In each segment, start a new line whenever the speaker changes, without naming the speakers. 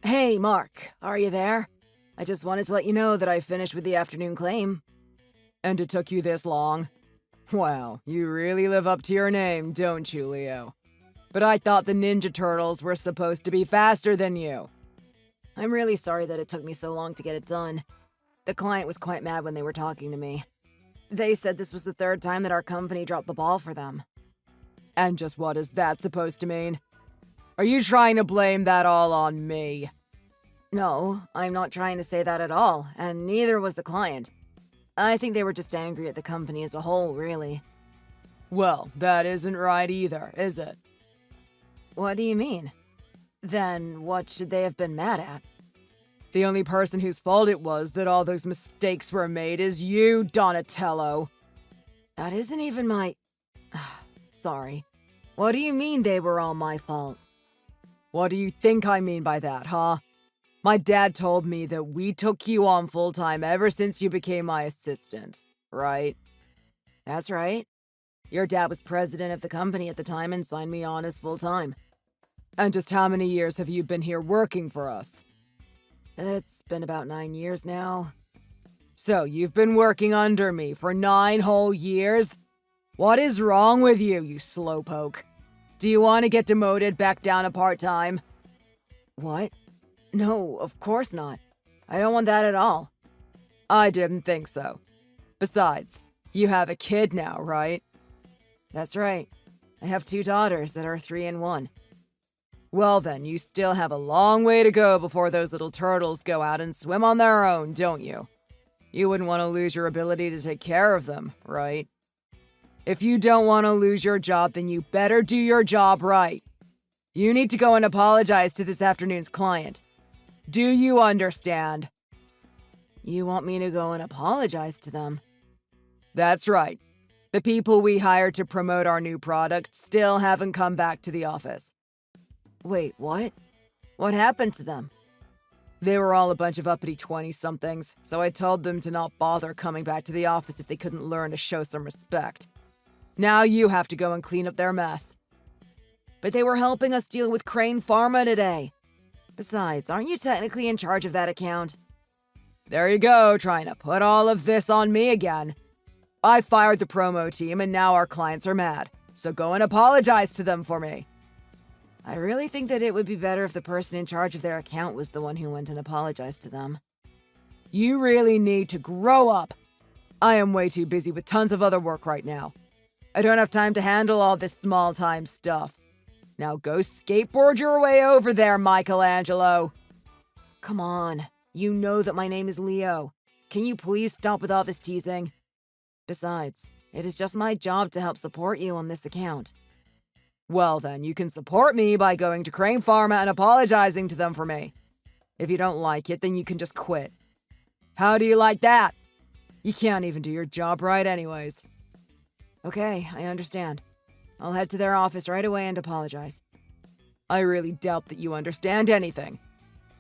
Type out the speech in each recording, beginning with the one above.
Hey, Mark, are you there? I just wanted to let you know that I finished with the afternoon claim. And it took you this long? Wow, you really live up to your name, don't you, Leo? But I thought the Ninja Turtles were supposed to be faster than you. I'm really sorry that it took me so long to get it done. The client was quite mad when they were talking to me. They said this was the third time that our company dropped the ball for them. And just what is that supposed to mean? Are you trying to blame that all on me? No, I'm not trying to say that at all, and neither was the client. I think they were just angry at the company as a whole, really. Well, that isn't right either, is it? What do you mean? Then what should they have been mad at? The only person whose fault it was that all those mistakes were made is you, Donatello. That isn't even my... Sorry. What do you mean they were all my fault? What do you think I mean by that, huh? My dad told me that we took you on full-time ever since you became my assistant, right? That's right. Your dad was president of the company at the time and signed me on as full-time. And just how many years have you been here working for us? It's been about 9 years now. So you've been working under me for 9 whole years? What is wrong with you, you slowpoke? Do you want to get demoted back down to part-time? What? No, of course not. I don't want that at all. I didn't think so. Besides, you have a kid now, right? That's right. I have 2 daughters that are 3 and 1. Well then, you still have a long way to go before those little turtles go out and swim on their own, don't you? You wouldn't want to lose your ability to take care of them, right? If you don't want to lose your job, then you better do your job right. You need to go and apologize to this afternoon's client. Do you understand? You want me to go and apologize to them? That's right. The people we hired to promote our new product still haven't come back to the office. Wait, what? What happened to them? They were all a bunch of uppity 20-somethings, so I told them to not bother coming back to the office if they couldn't learn to show some respect. Now you have to go and clean up their mess. But they were helping us deal with Crane Pharma today. Besides, aren't you technically in charge of that account? There you go, trying to put all of this on me again. I fired the promo team and now our clients are mad, so go and apologize to them for me. I really think that it would be better if the person in charge of their account was the one who went and apologized to them. You really need to grow up. I am way too busy with tons of other work right now. I don't have time to handle all this small-time stuff. Now go skateboard your way over there, Michelangelo. Come on, you know that my name is Leo. Can you please stop with all this teasing? Besides, it is just my job to help support you on this account. Well then, you can support me by going to Crane Pharma and apologizing to them for me. If you don't like it, then you can just quit. How do you like that? You can't even do your job right anyways. Okay, I understand. I'll head to their office right away and apologize. I really doubt that you understand anything.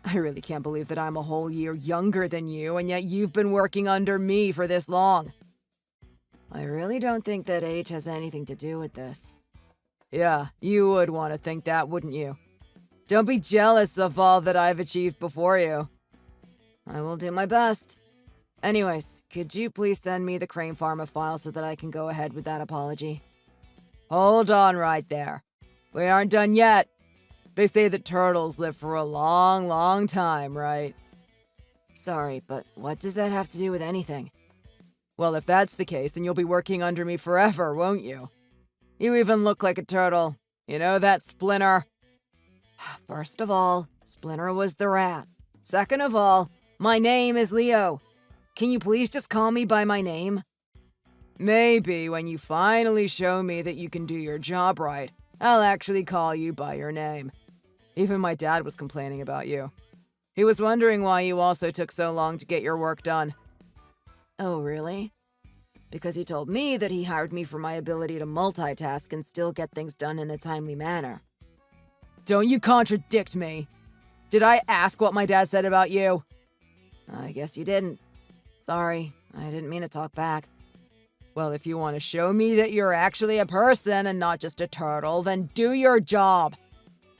I really can't believe that I'm a whole year younger than you, and yet you've been working under me for this long. I really don't think that age has anything to do with this. Yeah, you would want to think that, wouldn't you? Don't be jealous of all that I've achieved before you. I will do my best. Anyways, could you please send me the Crane Pharma file so that I can go ahead with that apology? Hold on right there. We aren't done yet. They say that turtles live for a long, long time, right? Sorry, but what does that have to do with anything? Well, if that's the case, then you'll be working under me forever, won't you? You even look like a turtle. You know that, Splinter? First of all, Splinter was the rat. Second of all, my name is Leo. Can you please just call me by my name? Maybe when you finally show me that you can do your job right, I'll actually call you by your name. Even my dad was complaining about you. He was wondering why you also took so long to get your work done. Oh, really? Because he told me that he hired me for my ability to multitask and still get things done in a timely manner. Don't you contradict me! Did I ask what my dad said about you? I guess you didn't. Sorry, I didn't mean to talk back. Well, if you want to show me that you're actually a person and not just a turtle, then do your job.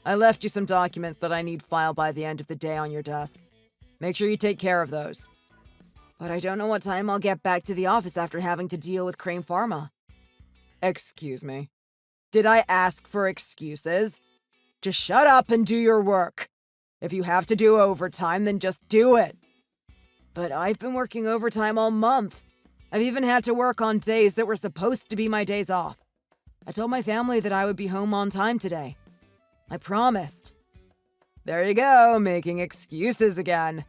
I left you some documents that I need filed by the end of the day on your desk. Make sure you take care of those. But I don't know what time I'll get back to the office after having to deal with Crane Pharma. Excuse me. Did I ask for excuses? Just shut up and do your work. If you have to do overtime, then just do it. But I've been working overtime all month. I've even had to work on days that were supposed to be my days off. I told my family that I would be home on time today. I promised. There you go, making excuses again.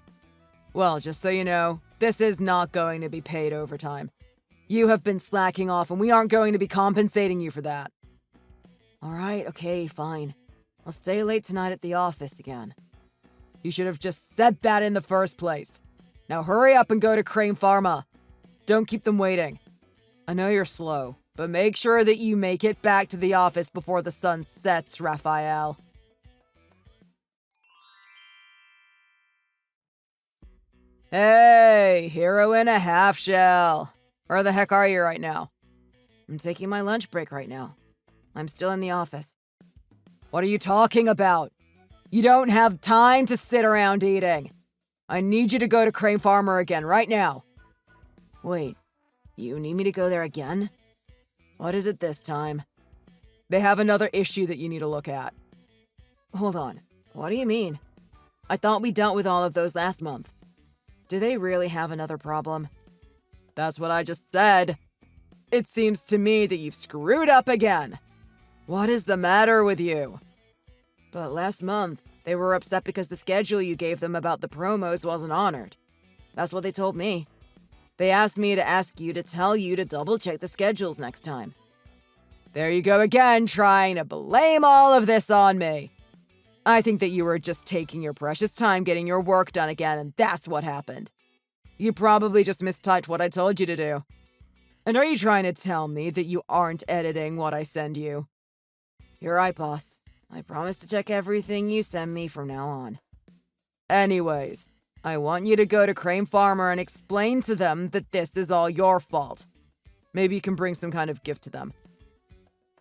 Well, just so you know, this is not going to be paid overtime. You have been slacking off and we aren't going to be compensating you for that. Alright, okay, fine. I'll stay late tonight at the office again. You should have just said that in the first place. Now hurry up and go to Crane Pharma. Don't keep them waiting. I know you're slow, but make sure that you make it back to the office before the sun sets, Raphael. Hey, hero in a half shell. Where the heck are you right now? I'm taking my lunch break right now. I'm still in the office. What are you talking about? You don't have time to sit around eating. I need you to go to Crane Farmer again right now. Wait, you need me to go there again? What is it this time? They have another issue that you need to look at. Hold on, what do you mean? I thought we dealt with all of those last month. Do they really have another problem? That's what I just said. It seems to me that you've screwed up again. What is the matter with you? But last month, they were upset because the schedule you gave them about the promos wasn't honored. That's what they told me. They asked me to ask you to tell you to double-check the schedules next time. There you go again, trying to blame all of this on me. I think that you were just taking your precious time getting your work done again, and that's what happened. You probably just mistyped what I told you to do. And are you trying to tell me that you aren't editing what I send you? You're right, boss. I promise to check everything you send me from now on. Anyways, I want you to go to Crane Farmer and explain to them that this is all your fault. Maybe you can bring some kind of gift to them.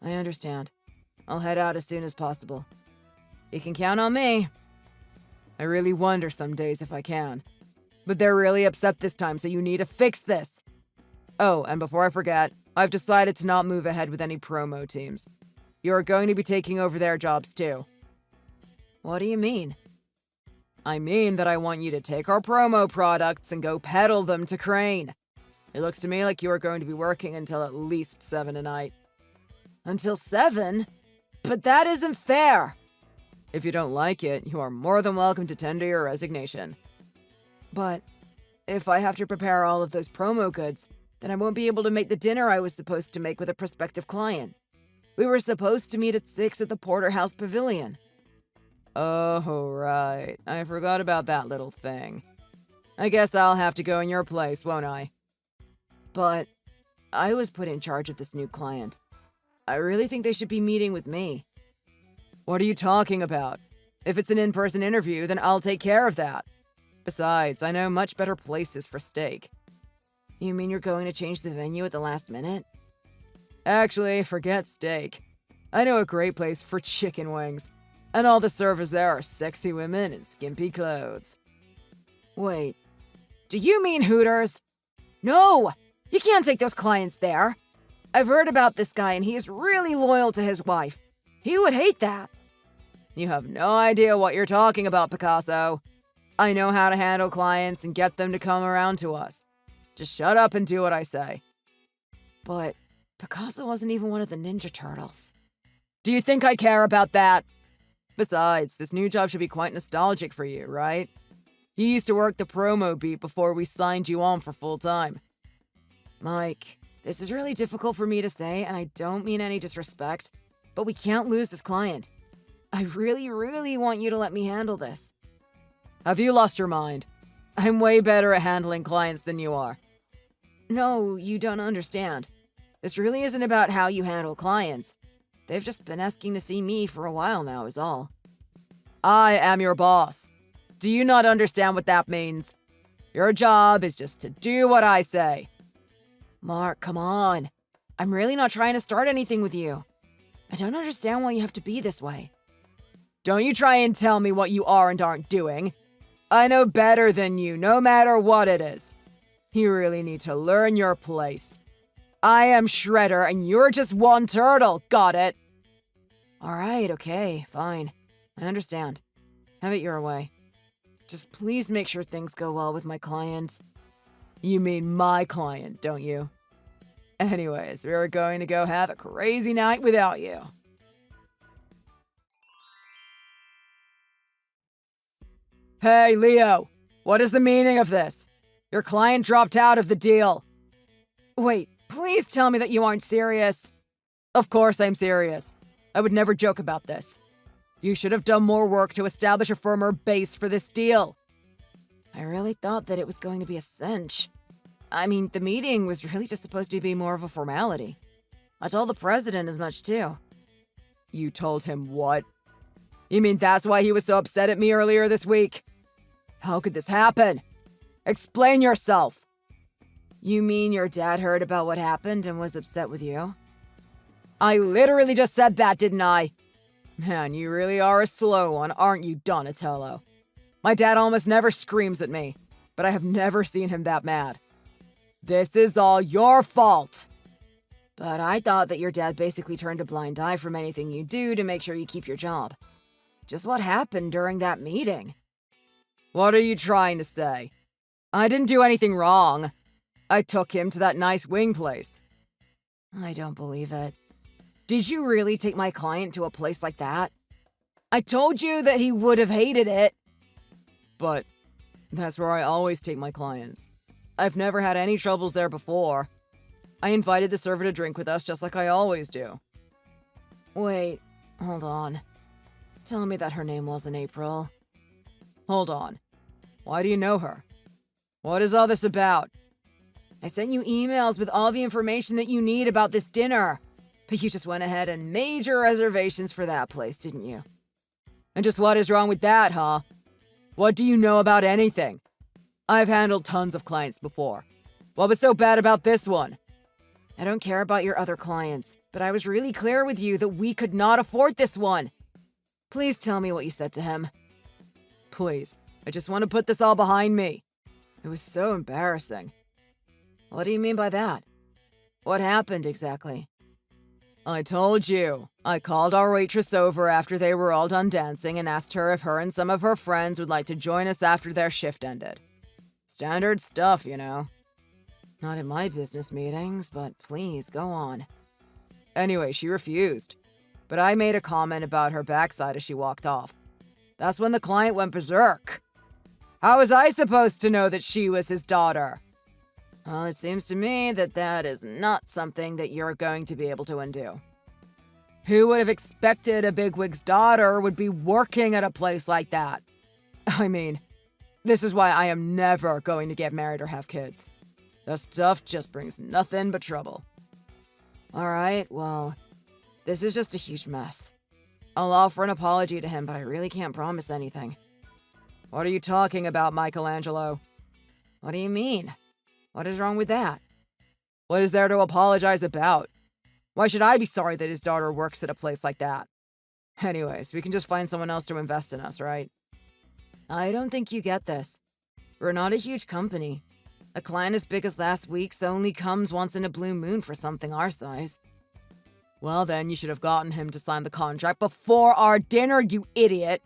I understand. I'll head out as soon as possible. You can count on me. I really wonder some days if I can. But they're really upset this time, so you need to fix this. Oh, and before I forget, I've decided to not move ahead with any promo teams. You're going to be taking over their jobs too. What do you mean? I mean that I want you to take our promo products and go peddle them to Crane. It looks to me like you are going to be working until at least 7 tonight. Until 7? But that isn't fair! If you don't like it, you are more than welcome to tender your resignation. But if I have to prepare all of those promo goods, then I won't be able to make the dinner I was supposed to make with a prospective client. We were supposed to meet at 6 at the Porterhouse Pavilion. Oh, right. I forgot about that little thing. I guess I'll have to go in your place, won't I? But I was put in charge of this new client. I really think they should be meeting with me. What are you talking about? If it's an in-person interview, then I'll take care of that. Besides, I know much better places for steak. You mean you're going to change the venue at the last minute? Actually, forget steak. I know a great place for chicken wings. And all the servers there are sexy women in skimpy clothes. Wait, do you mean Hooters? No! You can't take those clients there. I've heard about this guy and he is really loyal to his wife. He would hate that. You have no idea what you're talking about, Picasso. I know how to handle clients and get them to come around to us. Just shut up and do what I say. But Picasso wasn't even one of the Ninja Turtles. Do you think I care about that? Besides, this new job should be quite nostalgic for you, right? You used to work the promo beat before we signed you on for full-time. Mike, this is really difficult for me to say, and I don't mean any disrespect, but we can't lose this client. I really, really want you to let me handle this. Have you lost your mind? I'm way better at handling clients than you are. No, you don't understand. This really isn't about how you handle clients. They've just been asking to see me for a while now, is all. I am your boss. Do you not understand what that means? Your job is just to do what I say. Mark, come on. I'm really not trying to start anything with you. I don't understand why you have to be this way. Don't you try and tell me what you are and aren't doing. I know better than you, no matter what it is. You really need to learn your place. I am Shredder and you're just one turtle, got it? Alright, okay, fine. I understand. Have it your way. Just please make sure things go well with my client. You mean my client, don't you? Anyways, we're going to go have a crazy night without you. Hey, Leo! What is the meaning of this? Your client dropped out of the deal. Wait, please tell me that you aren't serious. Of course I'm serious. I would never joke about this. You should have done more work to establish a firmer base for this deal. I really thought that it was going to be a cinch. I mean, the meeting was really just supposed to be more of a formality. I told the president as much too. You told him what? You mean that's why he was so upset at me earlier this week? How could this happen? Explain yourself! You mean your dad heard about what happened and was upset with you? I literally just said that, didn't I? Man, you really are a slow one, aren't you, Donatello? My dad almost never screams at me, but I have never seen him that mad. This is all your fault! But I thought that your dad basically turned a blind eye from anything you do to make sure you keep your job. Just what happened during that meeting? What are you trying to say? I didn't do anything wrong. I took him to that nice wing place. I don't believe it. Did you really take my client to a place like that? I told you that he would have hated it. But that's where I always take my clients. I've never had any troubles there before. I invited the server to drink with us just like I always do. Wait, hold on. Tell me that her name wasn't April. Hold on. Why do you know her? What is all this about? I sent you emails with all the information that you need about this dinner. But you just went ahead and made your reservations for that place, didn't you? And just what is wrong with that, huh? What do you know about anything? I've handled tons of clients before. What was so bad about this one? I don't care about your other clients, but I was really clear with you that we could not afford this one. Please tell me what you said to him. Please, I just want to put this all behind me. It was so embarrassing. What do you mean by that? What happened exactly? I told you. I called our waitress over after they were all done dancing and asked her if her and some of her friends would like to join us after their shift ended. Standard stuff, you know. Not in my business meetings, but please, go on. Anyway, she refused. But I made a comment about her backside as she walked off. That's when the client went berserk. How was I supposed to know that she was his daughter? Well, it seems to me that that is not something that you're going to be able to undo. Who would have expected a bigwig's daughter would be working at a place like that? I mean, this is why I am never going to get married or have kids. That stuff just brings nothing but trouble. Alright, well, this is just a huge mess. I'll offer an apology to him, but I really can't promise anything. What are you talking about, Michelangelo? What do you mean? What is wrong with that? What is there to apologize about? Why should I be sorry that his daughter works at a place like that? Anyways, we can just find someone else to invest in us, right? I don't think you get this. We're not a huge company. A client as big as last week's only comes once in a blue moon for something our size. Well then, you should have gotten him to sign the contract before our dinner, you idiot!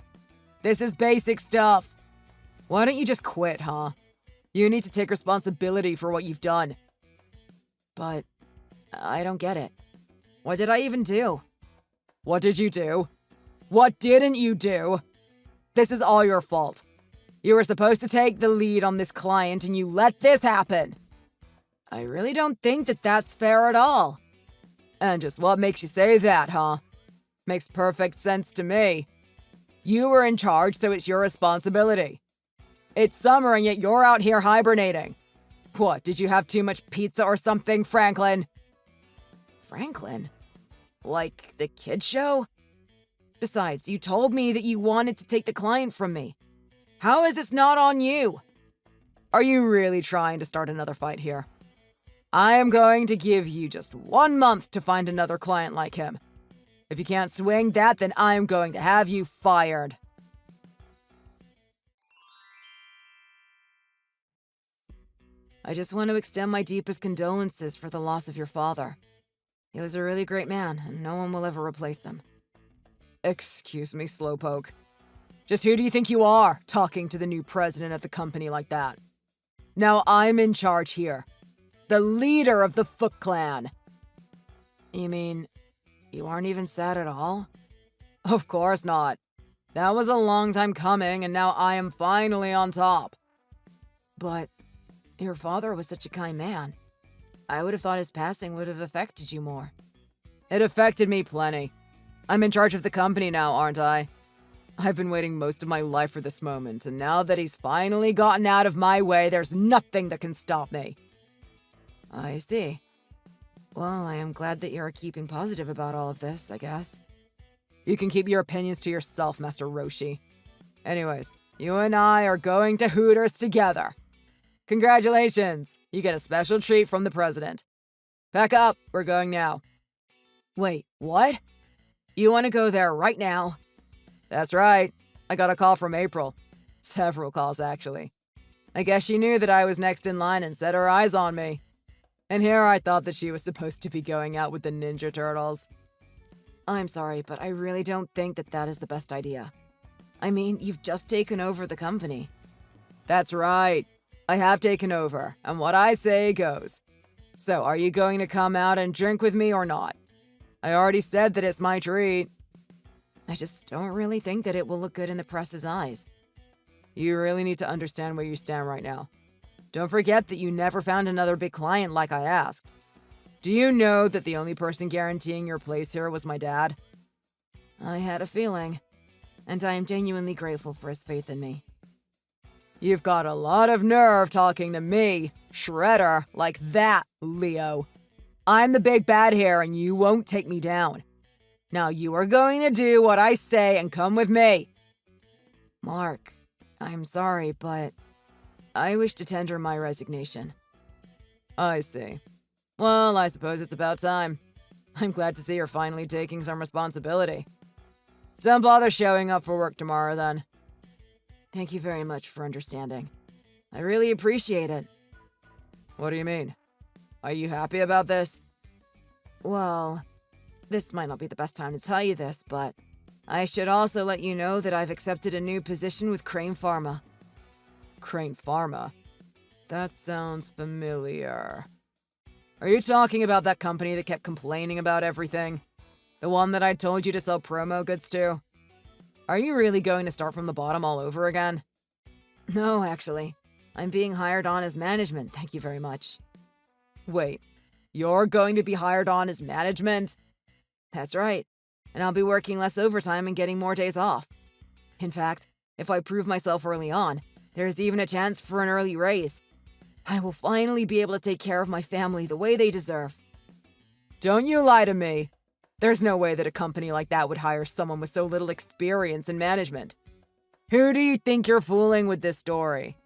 This is basic stuff. Why don't you just quit, huh? You need to take responsibility for what you've done. But I don't get it. What did I even do? What did you do? What didn't you do? This is all your fault. You were supposed to take the lead on this client and you let this happen. I really don't think that that's fair at all. And just what makes you say that, huh? Makes perfect sense to me. You were in charge, so it's your responsibility. It's summer and yet you're out here hibernating. What, did you have too much pizza or something, Franklin? Franklin? Like the kid show? Besides, you told me that you wanted to take the client from me. How is this not on you? Are you really trying to start another fight here? I am going to give you just 1 month to find another client like him. If you can't swing that, then I'm going to have you fired. I just want to extend my deepest condolences for the loss of your father. He was a really great man, and no one will ever replace him. Excuse me, Slowpoke. Just who do you think you are, talking to the new president of the company like that? Now I'm in charge here. The leader of the Foot Clan. You mean, you aren't even sad at all? Of course not. That was a long time coming, and now I am finally on top. But your father was such a kind man. I would have thought his passing would have affected you more. It affected me plenty. I'm in charge of the company now, aren't I? I've been waiting most of my life for this moment, and now that he's finally gotten out of my way, there's nothing that can stop me. I see. Well, I am glad that you're keeping positive about all of this, I guess. You can keep your opinions to yourself, Master Roshi. Anyways, you and I are going to Hooters together. Congratulations! You get a special treat from the president. Pack up, we're going now. Wait, what? You want to go there right now? That's right. I got a call from April. Several calls, actually. I guess she knew that I was next in line and set her eyes on me. And here I thought that she was supposed to be going out with the Ninja Turtles. I'm sorry, but I really don't think that that is the best idea. I mean, you've just taken over the company. That's right. I have taken over, and what I say goes. So, are you going to come out and drink with me or not? I already said that it's my treat. I just don't really think that it will look good in the press's eyes. You really need to understand where you stand right now. Don't forget that you never found another big client like I asked. Do you know that the only person guaranteeing your place here was my dad? I had a feeling, and I am genuinely grateful for his faith in me. You've got a lot of nerve talking to me, Shredder, like that, Leo. I'm the big bad here, and you won't take me down. Now you are going to do what I say and come with me. Mark, I'm sorry, but I wish to tender my resignation. I see. Well, I suppose it's about time. I'm glad to see you're finally taking some responsibility. Don't bother showing up for work tomorrow, then. Thank you very much for understanding. I really appreciate it. What do you mean? Are you happy about this? Well, this might not be the best time to tell you this, but I should also let you know that I've accepted a new position with Crane Pharma. Crane Pharma? That sounds familiar. Are you talking about that company that kept complaining about everything? The one that I told you to sell promo goods to? Are you really going to start from the bottom all over again? No, actually. I'm being hired on as management, thank you very much. Wait, you're going to be hired on as management? That's right. And I'll be working less overtime and getting more days off. In fact, if I prove myself early on, there's even a chance for an early raise. I will finally be able to take care of my family the way they deserve. Don't you lie to me. There's no way that a company like that would hire someone with so little experience in management. Who do you think you're fooling with this story?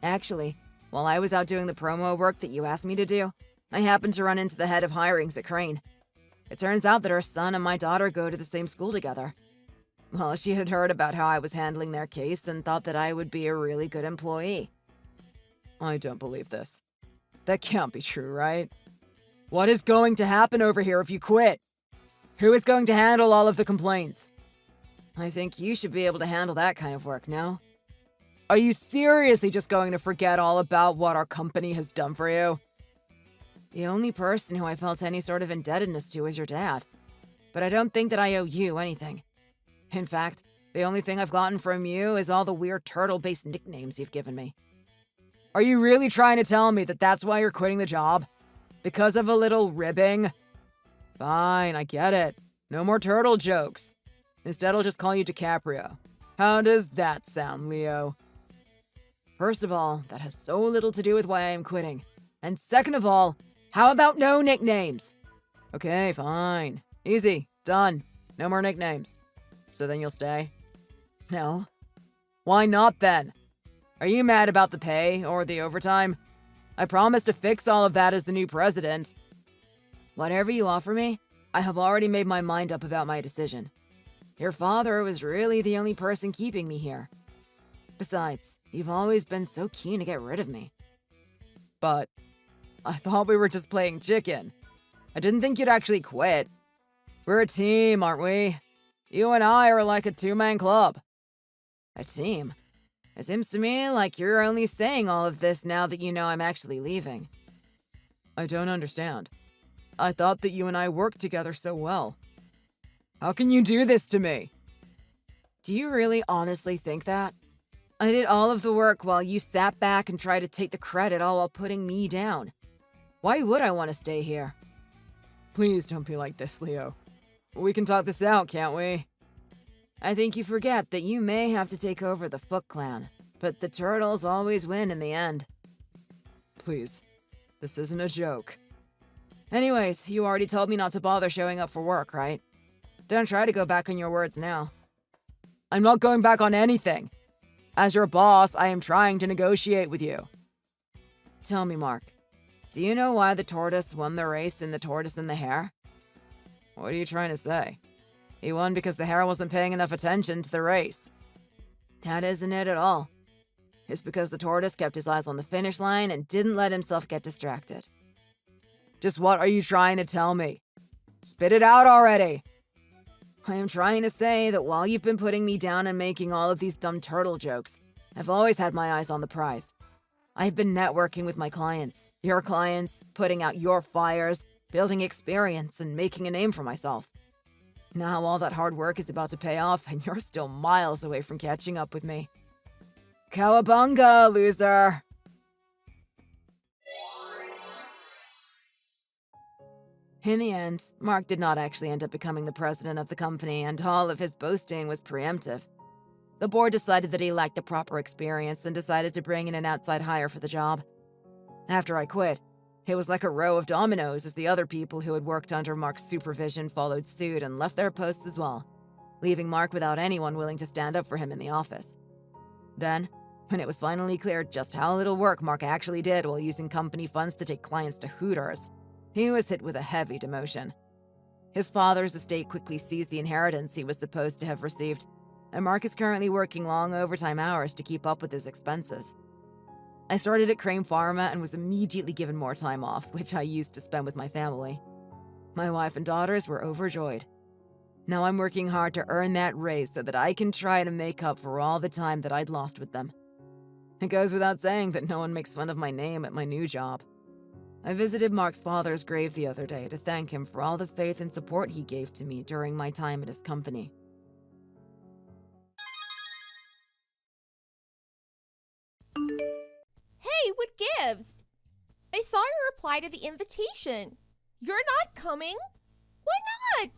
Actually, while I was out doing the promo work that you asked me to do, I happened to run into the head of hirings at Crane. It turns out that her son and my daughter go to the same school together. Well, she had heard about how I was handling their case and thought that I would be a really good employee. I don't believe this. That can't be true, right? What is going to happen over here if you quit? Who is going to handle all of the complaints? I think you should be able to handle that kind of work, no? Are you seriously just going to forget all about what our company has done for you? The only person who I felt any sort of indebtedness to is your dad. But I don't think that I owe you anything. In fact, the only thing I've gotten from you is all the weird turtle-based nicknames you've given me. Are you really trying to tell me that that's why you're quitting the job? Because of a little ribbing? Fine, I get it. No more turtle jokes. Instead, I'll just call you DiCaprio. How does that sound, Leo? First of all, that has so little to do with why I am quitting. And second of all, how about no nicknames? Okay, fine. Easy. Done. No more nicknames. So then you'll stay? No. Why not then? Are you mad about the pay or the overtime? I promised to fix all of that as the new president. Whatever you offer me, I have already made my mind up about my decision. Your father was really the only person keeping me here. Besides, you've always been so keen to get rid of me. But I thought we were just playing chicken. I didn't think you'd actually quit. We're a team, aren't we? You and I are like a two-man club. A team? It seems to me like you're only saying all of this now that you know I'm actually leaving. I don't understand. I thought that you and I worked together so well. How can you do this to me? Do you really honestly think that? I did all of the work while you sat back and tried to take the credit all while putting me down. Why would I want to stay here? Please don't be like this, Leo. We can talk this out, can't we? I think you forget that you may have to take over the Foot Clan, but the turtles always win in the end. Please, this isn't a joke. Anyways, you already told me not to bother showing up for work, right? Don't try to go back on your words now. I'm not going back on anything. As your boss, I am trying to negotiate with you. Tell me, Mark, do you know why the tortoise won the race in The Tortoise and the Hare? What are you trying to say? He won because the hare wasn't paying enough attention to the race. That isn't it at all. It's because the tortoise kept his eyes on the finish line and didn't let himself get distracted. Just what are you trying to tell me? Spit it out already! I am trying to say that while you've been putting me down and making all of these dumb turtle jokes, I've always had my eyes on the prize. I've been networking with my clients, your clients, putting out your fires, building experience, and making a name for myself. Now all that hard work is about to pay off, and you're still miles away from catching up with me. Cowabunga, loser! In the end, Mark did not actually end up becoming the president of the company, and all of his boasting was preemptive. The board decided that he lacked the proper experience and decided to bring in an outside hire for the job. After I quit, it was like a row of dominoes as the other people who had worked under Mark's supervision followed suit and left their posts as well, leaving Mark without anyone willing to stand up for him in the office. Then, when it was finally clear just how little work Mark actually did while using company funds to take clients to Hooters, he was hit with a heavy demotion. His father's estate quickly seized the inheritance he was supposed to have received, and Mark is currently working long overtime hours to keep up with his expenses. I started at Crane Pharma and was immediately given more time off, which I used to spend with my family. My wife and daughters were overjoyed. Now I'm working hard to earn that raise so that I can try to make up for all the time that I'd lost with them. It goes without saying that no one makes fun of my name at my new job. I visited Mark's father's grave the other day to thank him for all the faith and support he gave to me during my time at his company.
Hey, what gives? I saw your reply to the invitation. You're not coming? Why not?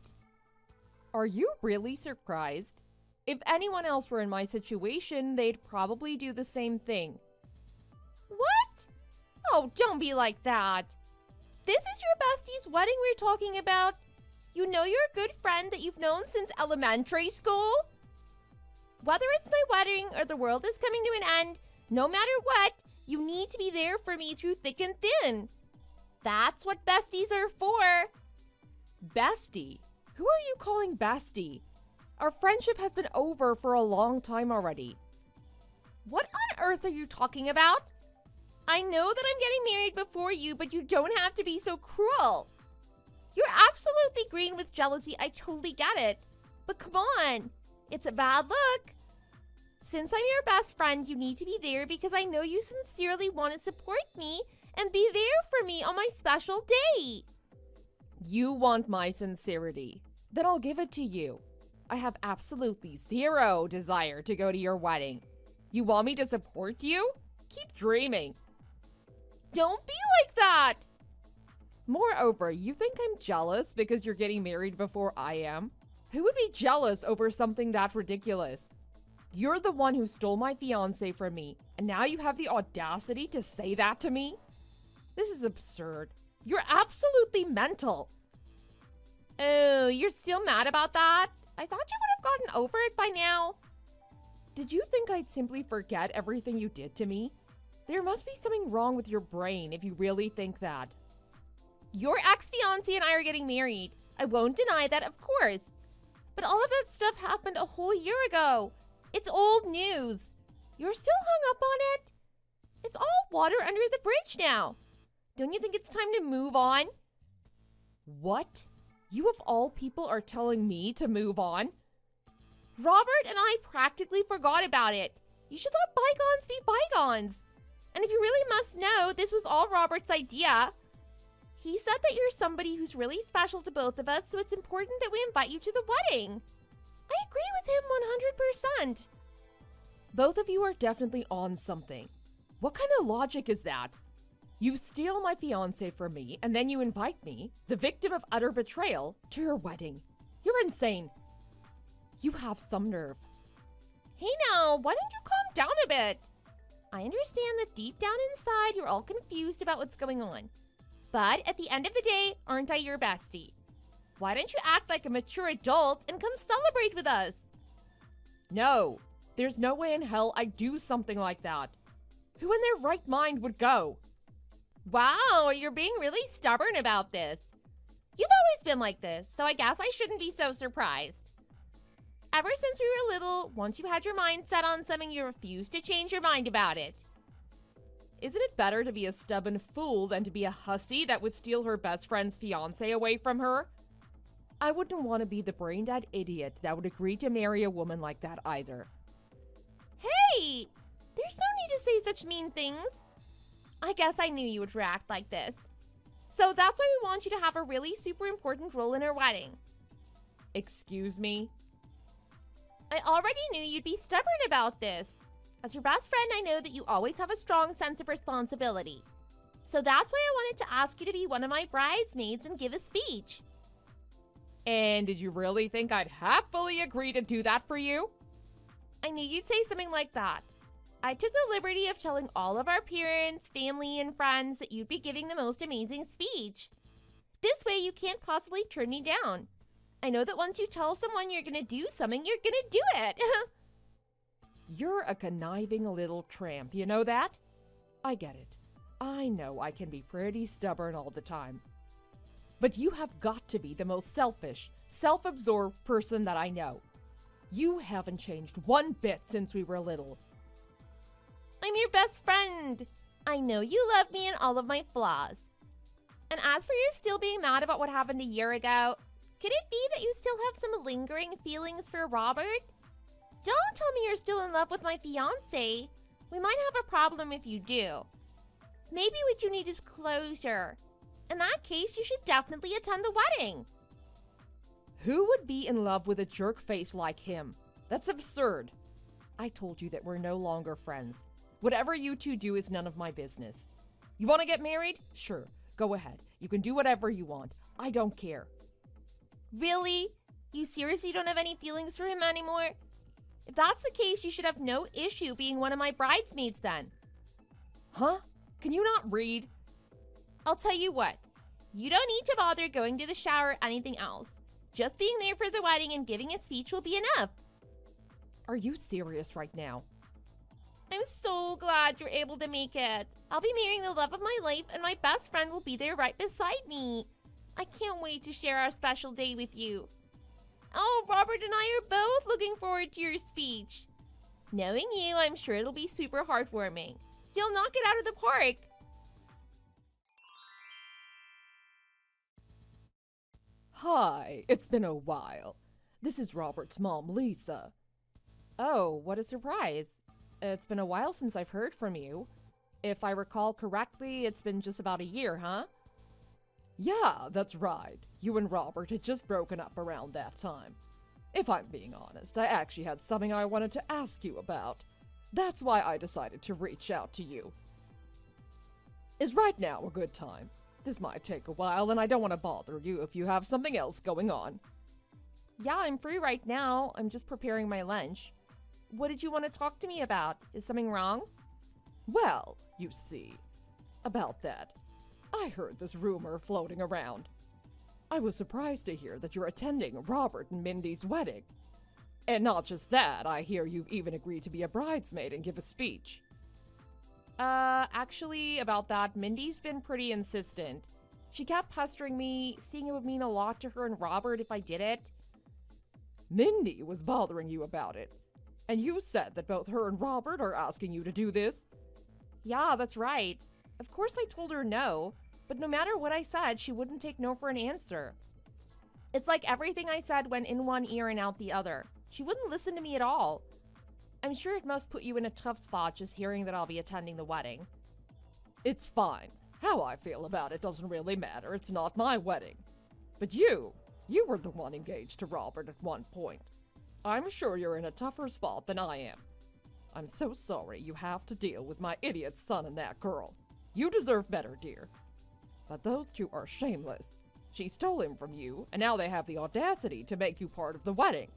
Are you really surprised? If anyone else were in my situation, they'd probably do the same thing.
What? Oh, don't be like that. This is your bestie's wedding we're talking about. You know you're a good friend that you've known since elementary school? Whether it's my wedding or the world is coming to an end, no matter what, you need to be there for me through thick and thin. That's what besties are for.
Bestie? Who are you calling bestie? Our friendship has been over for a long time already.
What on earth are you talking about? I know that I'm getting married before you, but you don't have to be so cruel. You're absolutely green with jealousy, I totally get it. But come on, it's a bad look. Since I'm your best friend, you need to be there because I know you sincerely want to support me and be there for me on my special day.
You want my sincerity. Then I'll give it to you. I have absolutely zero desire to go to your wedding. You want me to support you? Keep dreaming.
Don't be like that.
Moreover, you think I'm jealous because you're getting married before I am? Who would be jealous over something that ridiculous? You're the one who stole my fiancé from me, and now you have the audacity to say that to me? This is absurd. You're absolutely mental.
Oh, you're still mad about that? I thought you would have gotten over it by now.
Did you think I'd simply forget everything you did to me? There must be something wrong with your brain if you really think that.
Your ex-fiancé and I are getting married. I won't deny that, of course. But all of that stuff happened a whole year ago. It's old news. You're still hung up on it? It's all water under the bridge now. Don't you think it's time to move on?
What? You of all people are telling me to move on?
Robert and I practically forgot about it. You should let bygones be bygones. And if you really must know, this was all Robert's idea. He said that you're somebody who's really special to both of us, so it's important that we invite you to the wedding. I agree with him 100%.
Both of you are definitely on something. What kind of logic is that? You steal my fiancé from me, and then you invite me, the victim of utter betrayal, to your wedding. You're insane. You have some nerve.
Hey now, why don't you calm down a bit? I understand that deep down inside you're all confused about what's going on. But at the end of the day, aren't I your bestie? Why don't you act like a mature adult and come celebrate with us?
No, there's no way in hell I'd do something like that. Who in their right mind would go?
Wow, you're being really stubborn about this. You've always been like this, so I guess I shouldn't be so surprised. Ever since we were little, once you had your mind set on something, you refused to change your mind about it.
Isn't it better to be a stubborn fool than to be a hussy that would steal her best friend's fiancé away from her? I wouldn't want to be the brain-dead idiot that would agree to marry a woman like that either.
Hey! There's no need to say such mean things. I guess I knew you would react like this. So that's why we want you to have a really super important role in our wedding.
Excuse me?
I already knew you'd be stubborn about this. As your best friend, I know that you always have a strong sense of responsibility. So that's why I wanted to ask you to be one of my bridesmaids and give a speech.
And did you really think I'd happily agree to do that for you?
I knew you'd say something like that. I took the liberty of telling all of our parents, family, and friends that you'd be giving the most amazing speech. This way you can't possibly turn me down. I know that once you tell someone you're gonna do something, you're gonna do it.
You're a conniving little tramp, you know that? I get it. I know I can be pretty stubborn all the time. But you have got to be the most selfish, self-absorbed person that I know. You haven't changed one bit since we were little.
I'm your best friend. I know you love me and all of my flaws. And as for you still being mad about what happened a year ago, could it be that you still have some lingering feelings for Robert? Don't tell me you're still in love with my fiancé. We might have a problem if you do. Maybe what you need is closure. In that case, you should definitely attend the wedding.
Who would be in love with a jerk face like him? That's absurd. I told you that we're no longer friends. Whatever you two do is none of my business. You want to get married? Sure, go ahead. You can do whatever you want. I don't care.
Really? You seriously don't have any feelings for him anymore? If that's the case, you should have no issue being one of my bridesmaids then.
Huh? Can you not read?
I'll tell you what. You don't need to bother going to the shower or anything else. Just being there for the wedding and giving a speech will be enough.
Are you serious right now?
I'm so glad you're able to make it. I'll be marrying the love of my life and my best friend will be there right beside me. I can't wait to share our special day with you. Oh, Robert and I are both looking forward to your speech. Knowing you, I'm sure it'll be super heartwarming. You'll knock it out of the park.
Hi, it's been a while. This is Robert's mom, Lisa. Oh, what a surprise. It's been a while since I've heard from you. If I recall correctly, it's been just about a year, huh? Yeah, that's right. You and Robert had just broken up around that time. If I'm being honest, I actually had something I wanted to ask you about. That's why I decided to reach out to you. Is right now a good time? This might take a while, and I don't want to bother you if you have something else going on.
Yeah, I'm free right now. I'm just preparing my lunch. What did you want to talk to me about? Is something wrong?
Well, you see, about that, I heard this rumor floating around. I was surprised to hear that you're attending Robert and Mindy's wedding. And not just that, I hear you've even agreed to be a bridesmaid and give a speech. Actually, about that, Mindy's been pretty insistent. She kept pestering me, saying it would mean a lot to her and Robert if I did it. Mindy was bothering you about it. And you said that both her and Robert are asking you to do this? Yeah, that's right. Of course I told her no, but no matter what I said, she wouldn't take no for an answer. It's like everything I said went in one ear and out the other. She wouldn't listen to me at all. I'm sure it must put you in a tough spot just hearing that I'll be attending the wedding. It's fine. How I feel about it doesn't really matter. It's not my wedding. But you were the one engaged to Robert at one point. I'm sure you're in a tougher spot than I am. I'm so sorry you have to deal with my idiot son and that girl. You deserve better, dear. But those two are shameless. She stole him from you, and now they have the audacity to make you part of the wedding.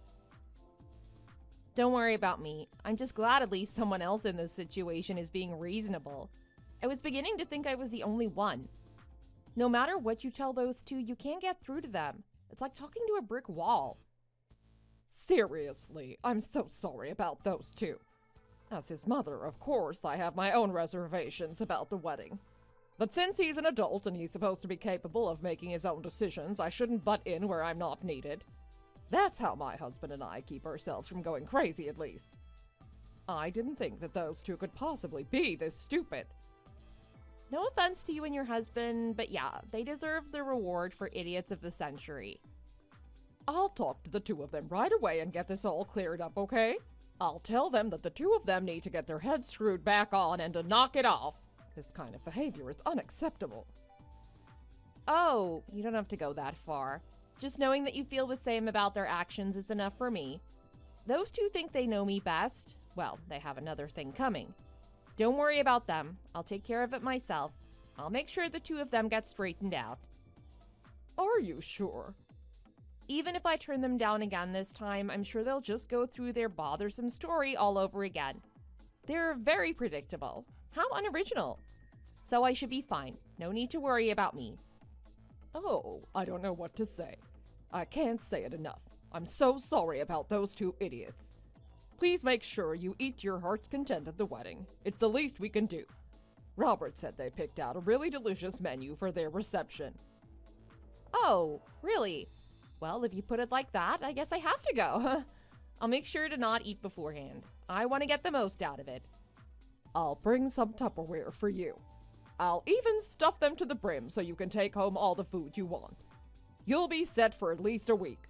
Don't worry about me. I'm just glad at least someone else in this situation is being reasonable. I was beginning to think I was the only one. No matter what you tell those two, you can't get through to them. It's like talking to a brick wall. Seriously, I'm so sorry about those two. As his mother, of course, I have my own reservations about the wedding. But since he's an adult and he's supposed to be capable of making his own decisions, I shouldn't butt in where I'm not needed. That's how my husband and I keep ourselves from going crazy, at least. I didn't think that those two could possibly be this stupid. No offense to you and your husband, but yeah, they deserve the reward for idiots of the century. I'll talk to the two of them right away and get this all cleared up, okay? I'll tell them that the two of them need to get their heads screwed back on and to knock it off. This kind of behavior is unacceptable. Oh, you don't have to go that far. Just knowing that you feel the same about their actions is enough for me. Those two think they know me best. Well, they have another thing coming. Don't worry about them. I'll take care of it myself. I'll make sure the two of them get straightened out. Are you sure? Even if I turn them down again this time, I'm sure they'll just go through their bothersome story all over again. They're very predictable. How unoriginal. So I should be fine. No need to worry about me. Oh, I don't know what to say. I can't say it enough. I'm so sorry about those two idiots. Please make sure you eat to your heart's content at the wedding. It's the least we can do. Robert said they picked out a really delicious menu for their reception. Oh, really? Well, if you put it like that, I guess I have to go. I'll make sure to not eat beforehand. I want to get the most out of it. I'll bring some Tupperware for you. I'll even stuff them to the brim so you can take home all the food you want. You'll be set for at least a week.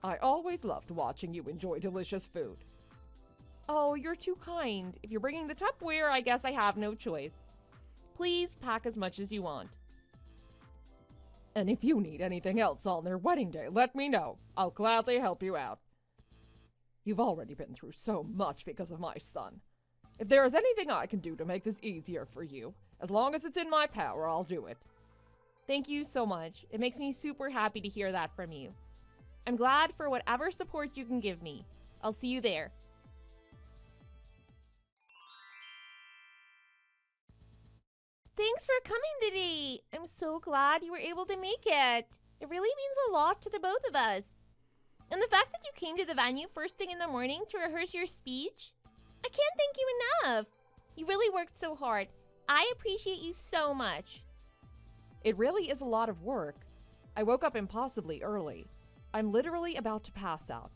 I always loved watching you enjoy delicious food. Oh, you're too kind. If you're bringing the Tupperware, I guess I have no choice. Please pack as much as you want. And if you need anything else on their wedding day, let me know. I'll gladly help you out. You've already been through so much because of my son. If there is anything I can do to make this easier for you, as long as it's in my power, I'll do it. Thank you so much. It makes me super happy to hear that from you. I'm glad for whatever support you can give me. I'll see you there.
Thanks for coming today. I'm so glad you were able to make it. It really means a lot to the both of us. And the fact that you came to the venue first thing in the morning to rehearse your speech, I can't thank you enough. You really worked so hard. I appreciate you so much.
It really is a lot of work. I woke up impossibly early. I'm literally about to pass out.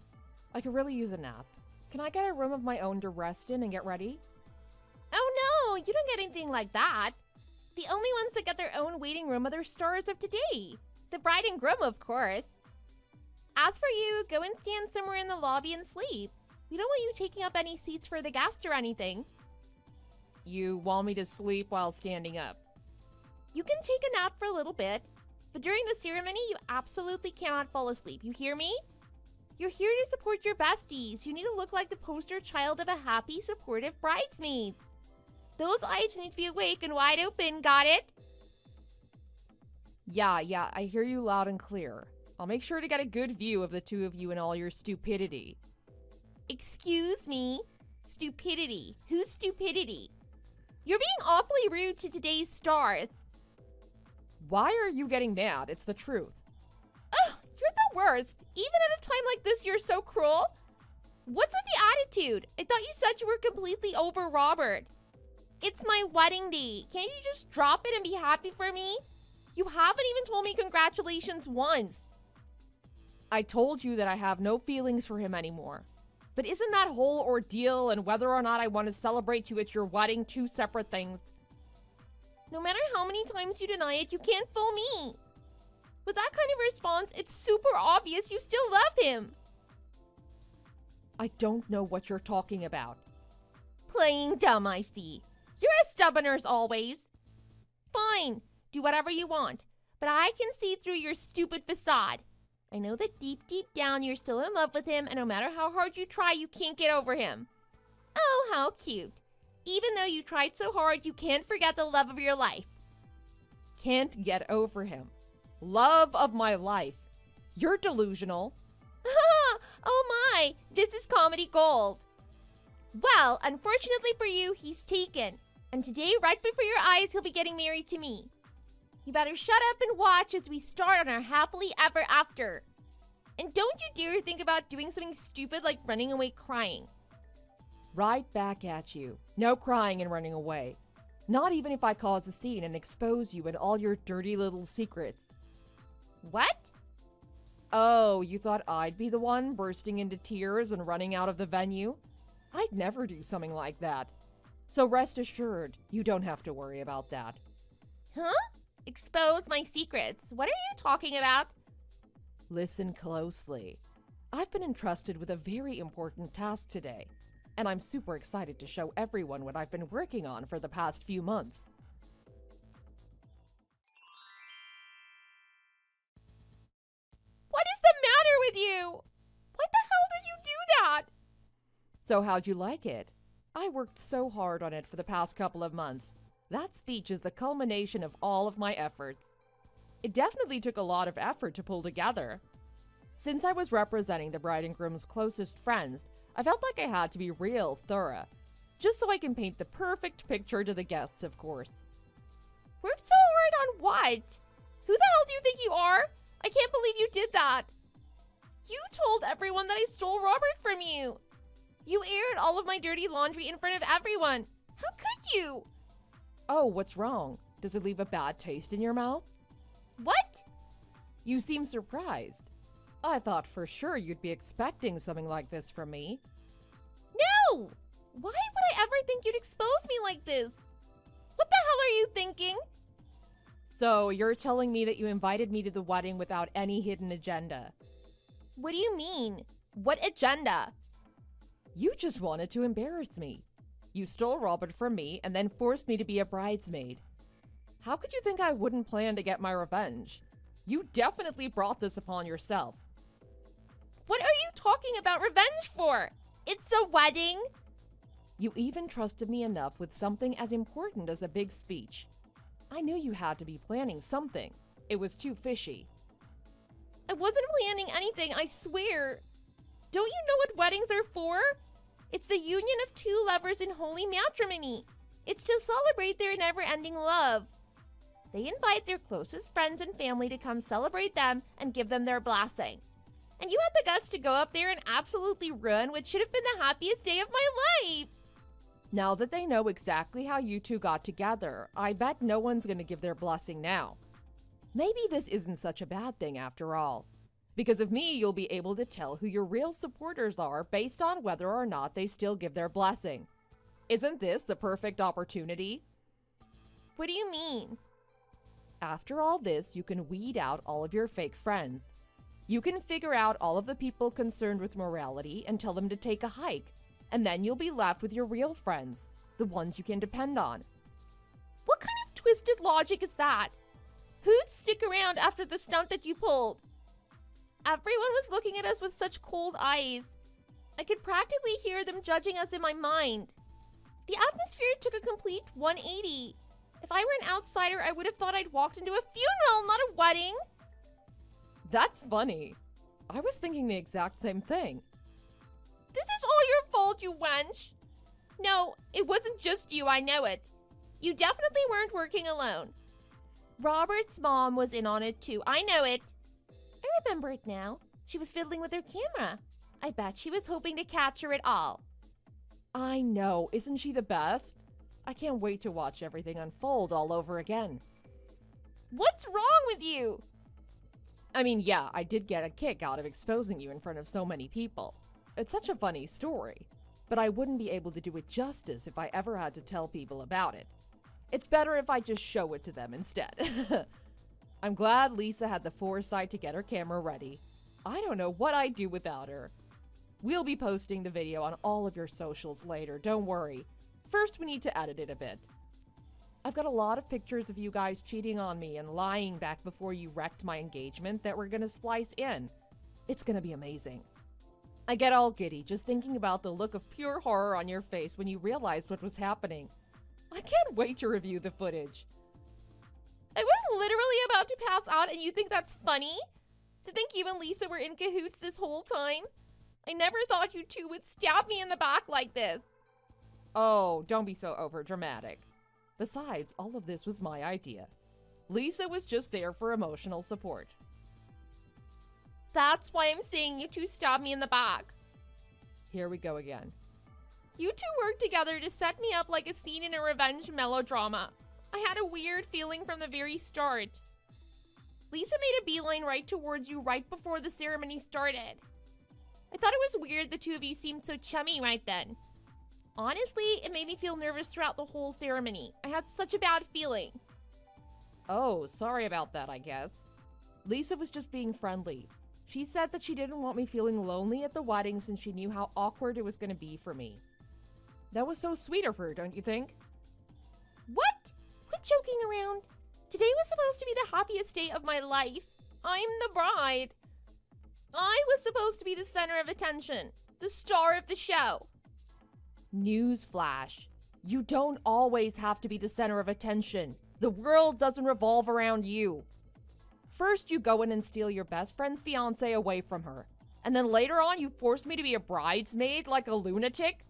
I could really use a nap. Can I get a room of my own to rest in and get ready?
Oh no, you don't get anything like that. The only ones that get their own waiting room are the stars of today. The bride and groom, of course. As for you, go and stand somewhere in the lobby and sleep. We don't want you taking up any seats for the guests or anything.
You want me to sleep while standing up?
You can take a nap for a little bit, but during the ceremony, you absolutely cannot fall asleep. You hear me? You're here to support your besties. You need to look like the poster child of a happy, supportive bridesmaid. Those eyes need to be awake and wide open, got it?
Yeah, I hear you loud and clear. I'll make sure to get a good view of the two of you and all your stupidity.
Excuse me? Stupidity? Whose stupidity? You're being awfully rude to today's stars.
Why are you getting mad? It's the truth.
Ugh, you're the worst. Even at a time like this, you're so cruel. What's with the attitude? I thought you said you were completely over Robert. It's my wedding day. Can't you just drop it and be happy for me? You haven't even told me congratulations once.
I told you that I have no feelings for him anymore. But isn't that whole ordeal and whether or not I want to celebrate you at your wedding two separate things?
No matter how many times you deny it, you can't fool me. With that kind of response, it's super obvious you still love him.
I don't know what you're talking about.
Playing dumb, I see. You're as stubborn as always. Fine, do whatever you want, but I can see through your stupid facade. I know that deep, deep down you're still in love with him, and no matter how hard you try, you can't get over him. Oh, how cute. Even though you tried so hard, you can't forget the love of your life.
Can't get over him. Love of my life. You're delusional.
Oh my, this is comedy gold. Well, unfortunately for you, he's taken. And today, right before your eyes, he'll be getting married to me. You better shut up and watch as we start on our happily ever after. And don't you dare think about doing something stupid like running away crying.
Right back at you. No crying and running away. Not even if I cause a scene and expose you and all your dirty little secrets.
What?
Oh, you thought I'd be the one bursting into tears and running out of the venue? I'd never do something like that. So rest assured, you don't have to worry about that.
Huh? Expose my secrets. What are you talking about?
Listen closely. I've been entrusted with a very important task today, and I'm super excited to show everyone what I've been working on for the past few months.
What is the matter with you? What the hell did you do that?
So how'd you like it? I worked so hard on it for the past couple of months. That speech is the culmination of all of my efforts. It definitely took a lot of effort to pull together. Since I was representing the bride and groom's closest friends, I felt like I had to be real thorough, just so I can paint the perfect picture to the guests, of course.
Worked so hard on what? Who the hell do you think you are? I can't believe you did that. You told everyone that I stole Robert from you. You aired all of my dirty laundry in front of everyone. How could you?
Oh, what's wrong? Does it leave a bad taste in your mouth?
What?
You seem surprised. I thought for sure you'd be expecting something like this from me.
No! Why would I ever think you'd expose me like this? What the hell are you thinking?
So you're telling me that you invited me to the wedding without any hidden agenda?
What do you mean? What agenda?
You just wanted to embarrass me. You stole Robert from me and then forced me to be a bridesmaid. How could you think I wouldn't plan to get my revenge? You definitely brought this upon yourself.
What are you talking about revenge for? It's a wedding.
You even trusted me enough with something as important as a big speech. I knew you had to be planning something. It was too fishy.
I wasn't planning anything, I swear. Don't you know what weddings are for? It's the union of two lovers in holy matrimony. It's to celebrate their never-ending love. They invite their closest friends and family to come celebrate them and give them their blessing. And you had the guts to go up there and absolutely ruin what should have been the happiest day of my life.
Now that they know exactly how you two got together, I bet no one's gonna give their blessing now. Maybe this isn't such a bad thing after all. Because of me, you'll be able to tell who your real supporters are based on whether or not they still give their blessing. Isn't this the perfect opportunity?
What do you mean?
After all this, you can weed out all of your fake friends. You can figure out all of the people concerned with morality and tell them to take a hike. And then you'll be left with your real friends, the ones you can depend on.
What kind of twisted logic is that? Who'd stick around after the stunt that you pulled? Everyone was looking at us with such cold eyes. I could practically hear them judging us in my mind. The atmosphere took a complete 180. If I were an outsider, I would have thought I'd walked into a funeral, not a wedding.
That's funny. I was thinking the exact same thing.
This is all your fault, you wench. No, it wasn't just you, I know it. You definitely weren't working alone. Robert's mom was in on it too, I know it. I remember it now. She was fiddling with her camera. I bet she was hoping to capture it all.
I know, isn't she the best? I can't wait to watch everything unfold all over again.
What's wrong with you?
I mean, yeah, I did get a kick out of exposing you in front of so many people. It's such a funny story, but I wouldn't be able to do it justice if I ever had to tell people about it. It's better if I just show it to them instead. I'm glad Lisa had the foresight to get her camera ready. I don't know what I'd do without her. We'll be posting the video on all of your socials later, don't worry. First, we need to edit it a bit. I've got a lot of pictures of you guys cheating on me and lying back before you wrecked my engagement that we're gonna splice in. It's gonna be amazing. I get all giddy just thinking about the look of pure horror on your face when you realized what was happening. I can't wait to review the footage.
I was literally about to pass out and you think that's funny? To think you and Lisa were in cahoots this whole time? I never thought you two would stab me in the back like this.
Oh, don't be so overdramatic. Besides, all of this was my idea. Lisa was just there for emotional support.
That's why I'm saying you two stabbed me in the back.
Here we go again.
You two worked together to set me up like a scene in a revenge melodrama. I had a weird feeling from the very start. Lisa made a beeline right towards you right before the ceremony started. I thought it was weird the two of you seemed so chummy right then. Honestly, it made me feel nervous throughout the whole ceremony. I had such a bad feeling.
Oh, sorry about that, I guess. Lisa was just being friendly. She said that she didn't want me feeling lonely at the wedding since she knew how awkward it was going to be for me. That was so sweet of her, don't you think?
What? Quit joking around. Today was supposed to be the happiest day of my life. I'm the bride. I was supposed to be the center of attention, the star of the show.
Newsflash. You don't always have to be the center of attention. The world doesn't revolve around you. First, you go in and steal your best friend's fiance away from her. And then later on, you force me to be a bridesmaid like a lunatic?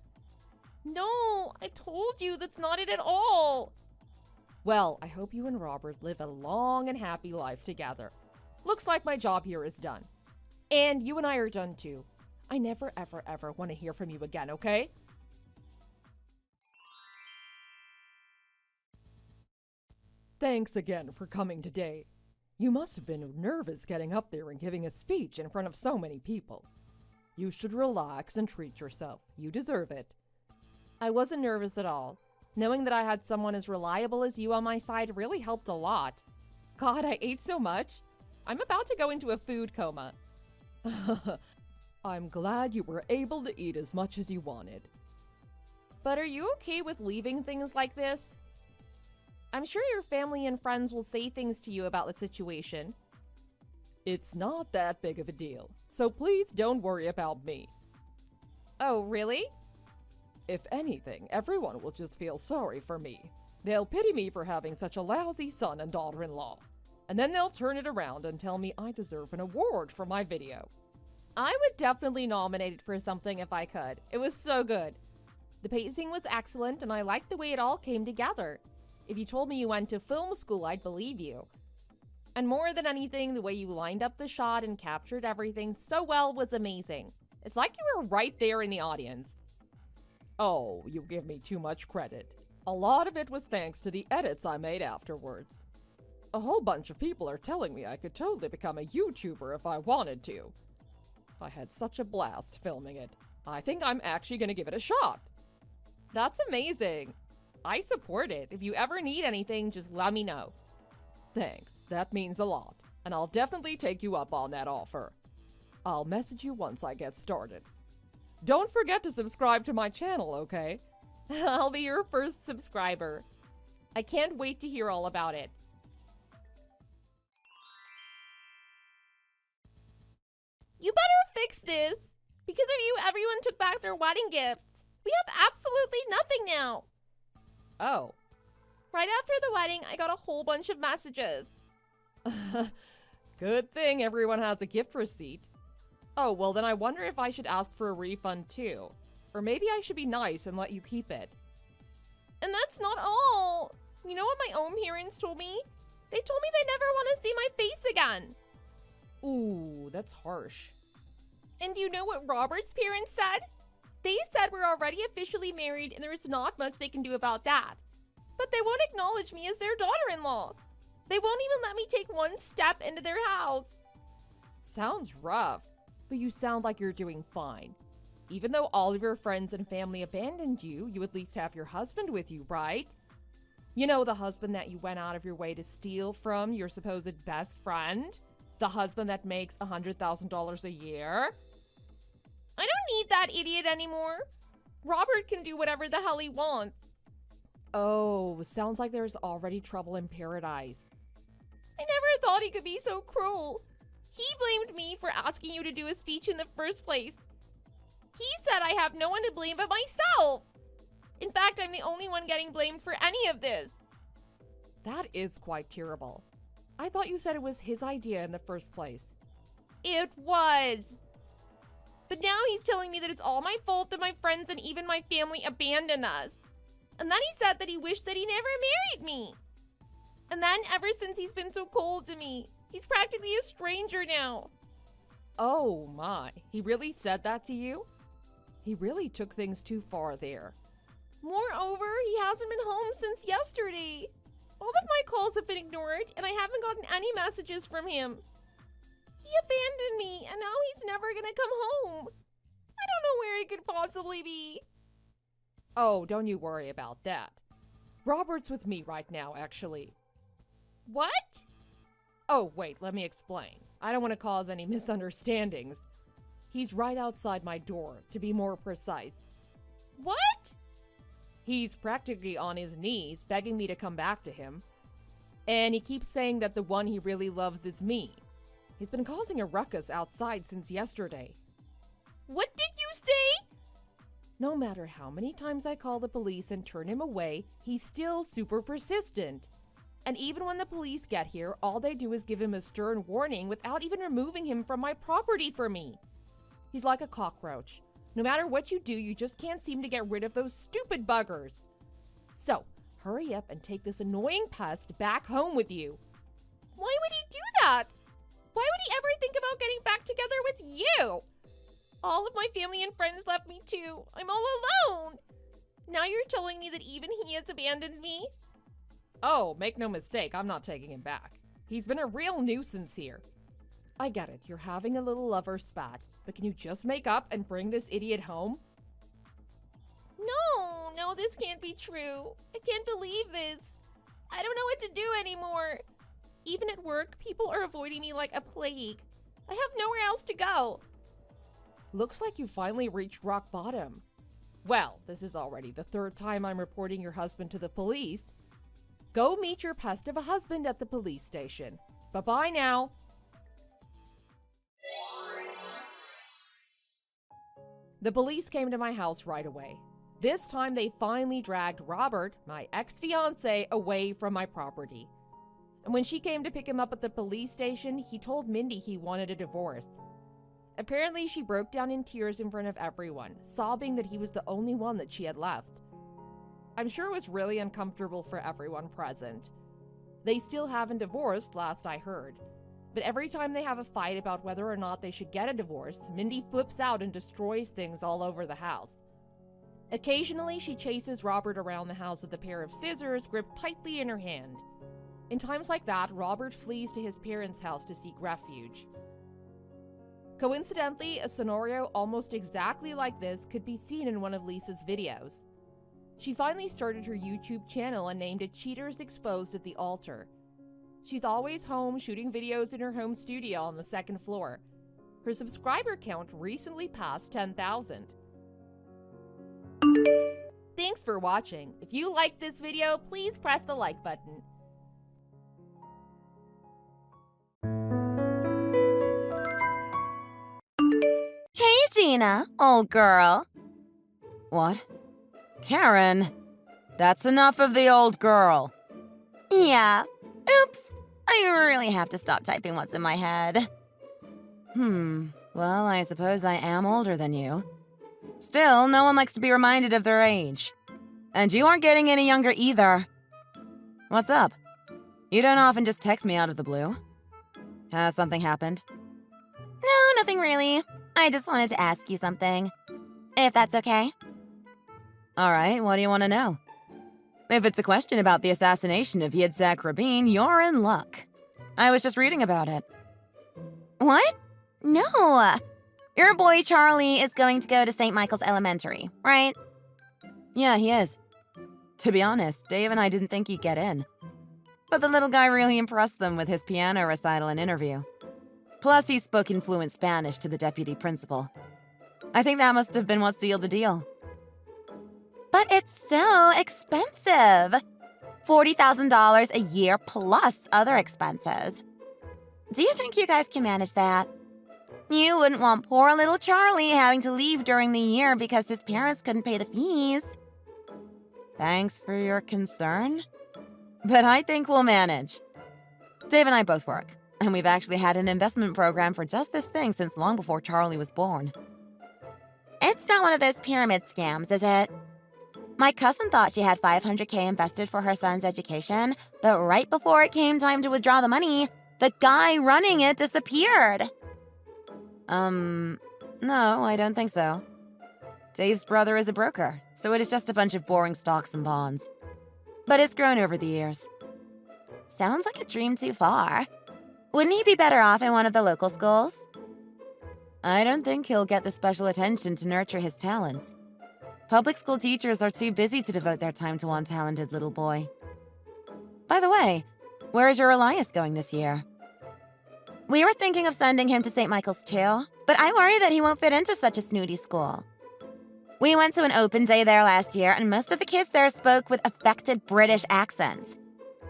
No, I told you that's not it at all.
Well, I hope you and Robert live a long and happy life together. Looks like my job here is done. And you and I are done too. I never, ever, ever want to hear from you again, okay? Thanks again for coming today. You must have been nervous getting up there and giving a speech in front of so many people. You should relax and treat yourself. You deserve it. I wasn't nervous at all. Knowing that I had someone as reliable as you on my side really helped a lot. God, I ate so much. I'm about to go into a food coma. I'm glad you were able to eat as much as you wanted. But are you okay with leaving things like this? I'm sure your family and friends will say things to you about the situation. It's not that big of a deal, so please don't worry about me.
Oh, really?
If anything, everyone will just feel sorry for me. They'll pity me for having such a lousy son and daughter-in-law. And then they'll turn it around and tell me I deserve an award for my video. I would definitely nominate it for something if I could. It was so good. The pacing was excellent and I liked the way it all came together. If you told me you went to film school, I'd believe you. And more than anything, the way you lined up the shot and captured everything so well was amazing. It's like you were right there in the audience. Oh, you give me too much credit. A lot of it was thanks to the edits I made afterwards. A whole bunch of people are telling me I could totally become a YouTuber if I wanted to. I had such a blast filming it. I think I'm actually gonna give it a shot. That's amazing. I support it. If you ever need anything, just let me know. Thanks. That means a lot. And I'll definitely take you up on that offer. I'll message you once I get started. Don't forget to subscribe to my channel, okay?
I'll be your first subscriber. I can't wait to hear all about it. You better fix this. Because of you, everyone took back their wedding gifts. We have absolutely nothing now.
Oh.
Right after the wedding, I got a whole bunch of messages.
Good thing everyone has a gift receipt. Oh, well then I wonder if I should ask for a refund too. Or maybe I should be nice and let you keep it.
And that's not all. You know what my own parents told me? They told me they never want to see my face again.
Ooh, that's harsh.
And do you know what Robert's parents said? They said we're already officially married and there is not much they can do about that. But they won't acknowledge me as their daughter-in-law. They won't even let me take one step into their house.
Sounds rough, but you sound like you're doing fine. Even though all of your friends and family abandoned you, you at least have your husband with you, right? You know, the husband that you went out of your way to steal from your supposed best friend? The husband that makes $100,000 a year?
I don't need that idiot anymore. Robert can do whatever the hell he wants.
Oh, sounds like there's already trouble in paradise.
I never thought he could be so cruel. He blamed me for asking you to do a speech in the first place. He said I have no one to blame but myself. In fact, I'm the only one getting blamed for any of this.
That is quite terrible. I thought you said it was his idea in the first place.
It was. But now he's telling me that it's all my fault that my friends and even my family abandoned us. And then he said that he wished that he never married me. And then ever since he's been so cold to me, he's practically a stranger now.
Oh my, he really said that to you? He really took things too far there.
Moreover, he hasn't been home since yesterday. All of my calls have been ignored, and I haven't gotten any messages from him. He abandoned me, and now he's never gonna come home. I don't know where he could possibly be.
Oh, don't you worry about that. Robert's with me right now, actually.
What?
Oh, wait, let me explain. I don't want to cause any misunderstandings. He's right outside my door, to be more precise.
What?
He's practically on his knees, begging me to come back to him. And he keeps saying that the one he really loves is me. He's been causing a ruckus outside since yesterday.
What did you say?
No matter how many times I call the police and turn him away, he's still super persistent. And even when the police get here, all they do is give him a stern warning without even removing him from my property for me. He's like a cockroach. No matter what you do, you just can't seem to get rid of those stupid buggers. So, hurry up and take this annoying pest back home with you.
Why would he do that? Why would he ever think about getting back together with you? All of my family and friends left me too. I'm all alone. Now you're telling me that even he has abandoned me?
Oh, make no mistake, I'm not taking him back. He's been a real nuisance here. I get it, you're having a little lover spat, but can you just make up and bring this idiot home?
No, this can't be true. I can't believe this. I don't know what to do anymore. Even at work, people are avoiding me like a plague. I have nowhere else to go.
Looks like you finally reached rock bottom. Well, this is already the third time I'm reporting your husband to the police. Go meet your pest of a husband at the police station. Bye-bye now. The police came to my house right away. This time they finally dragged Robert, my ex-fiancé, away from my property. And when she came to pick him up at the police station, he told Mindy he wanted a divorce. Apparently, she broke down in tears in front of everyone, sobbing that he was the only one that she had left. I'm sure it was really uncomfortable for everyone present. They still haven't divorced, last I heard. But every time they have a fight about whether or not they should get a divorce, Mindy flips out and destroys things all over the house. Occasionally, she chases Robert around the house with a pair of scissors gripped tightly in her hand. In times like that, Robert flees to his parents' house to seek refuge. Coincidentally, a scenario almost exactly like this could be seen in one of Lisa's videos. She finally started her YouTube channel and named it Cheaters Exposed at the Altar. She's always home shooting videos in her home studio on the second floor. Her subscriber count recently passed 10,000. Thanks for watching. If you liked this video, please press the like button.
Hey, Gina, old girl.
What? Karen, that's enough of the old girl.
Yeah. Oops. I really have to stop typing what's in my head.
Well, I suppose I am older than you. Still, no one likes to be reminded of their age. And you aren't getting any younger either. What's up? You don't often just text me out of the blue. Has something happened?
No, nothing really. I just wanted to ask you something. If that's okay.
All right, what do you want to know? If it's a question about the assassination of Yitzhak Rabin, you're in luck. I was just reading about it.
What? No. Your boy Charlie is going to go to St. Michael's Elementary, right?
Yeah, he is. To be honest, Dave and I didn't think he'd get in. But the little guy really impressed them with his piano recital and interview. Plus, he spoke in fluent Spanish to the deputy principal. I think that must have been what sealed the deal.
But it's so expensive. $40,000 a year plus other expenses. Do you think you guys can manage that? You wouldn't want poor little Charlie having to leave during the year because his parents couldn't pay the fees.
Thanks for your concern. But I think we'll manage. Dave and I both work, and we've actually had an investment program for just this thing since long before Charlie was born.
It's not one of those pyramid scams, is it? My cousin thought she had $500K invested for her son's education, but right before it came time to withdraw the money, the guy running it disappeared.
No, I don't think so. Dave's brother is a broker, so it is just a bunch of boring stocks and bonds. But it's grown over the years.
Sounds like a dream too far. Wouldn't he be better off in one of the local schools?
I don't think he'll get the special attention to nurture his talents. Public school teachers are too busy to devote their time to one talented little boy. By the way, where is your Elias going this year?
We were thinking of sending him to St. Michael's too, but I worry that he won't fit into such a snooty school. We went to an open day there last year, and most of the kids there spoke with affected British accents.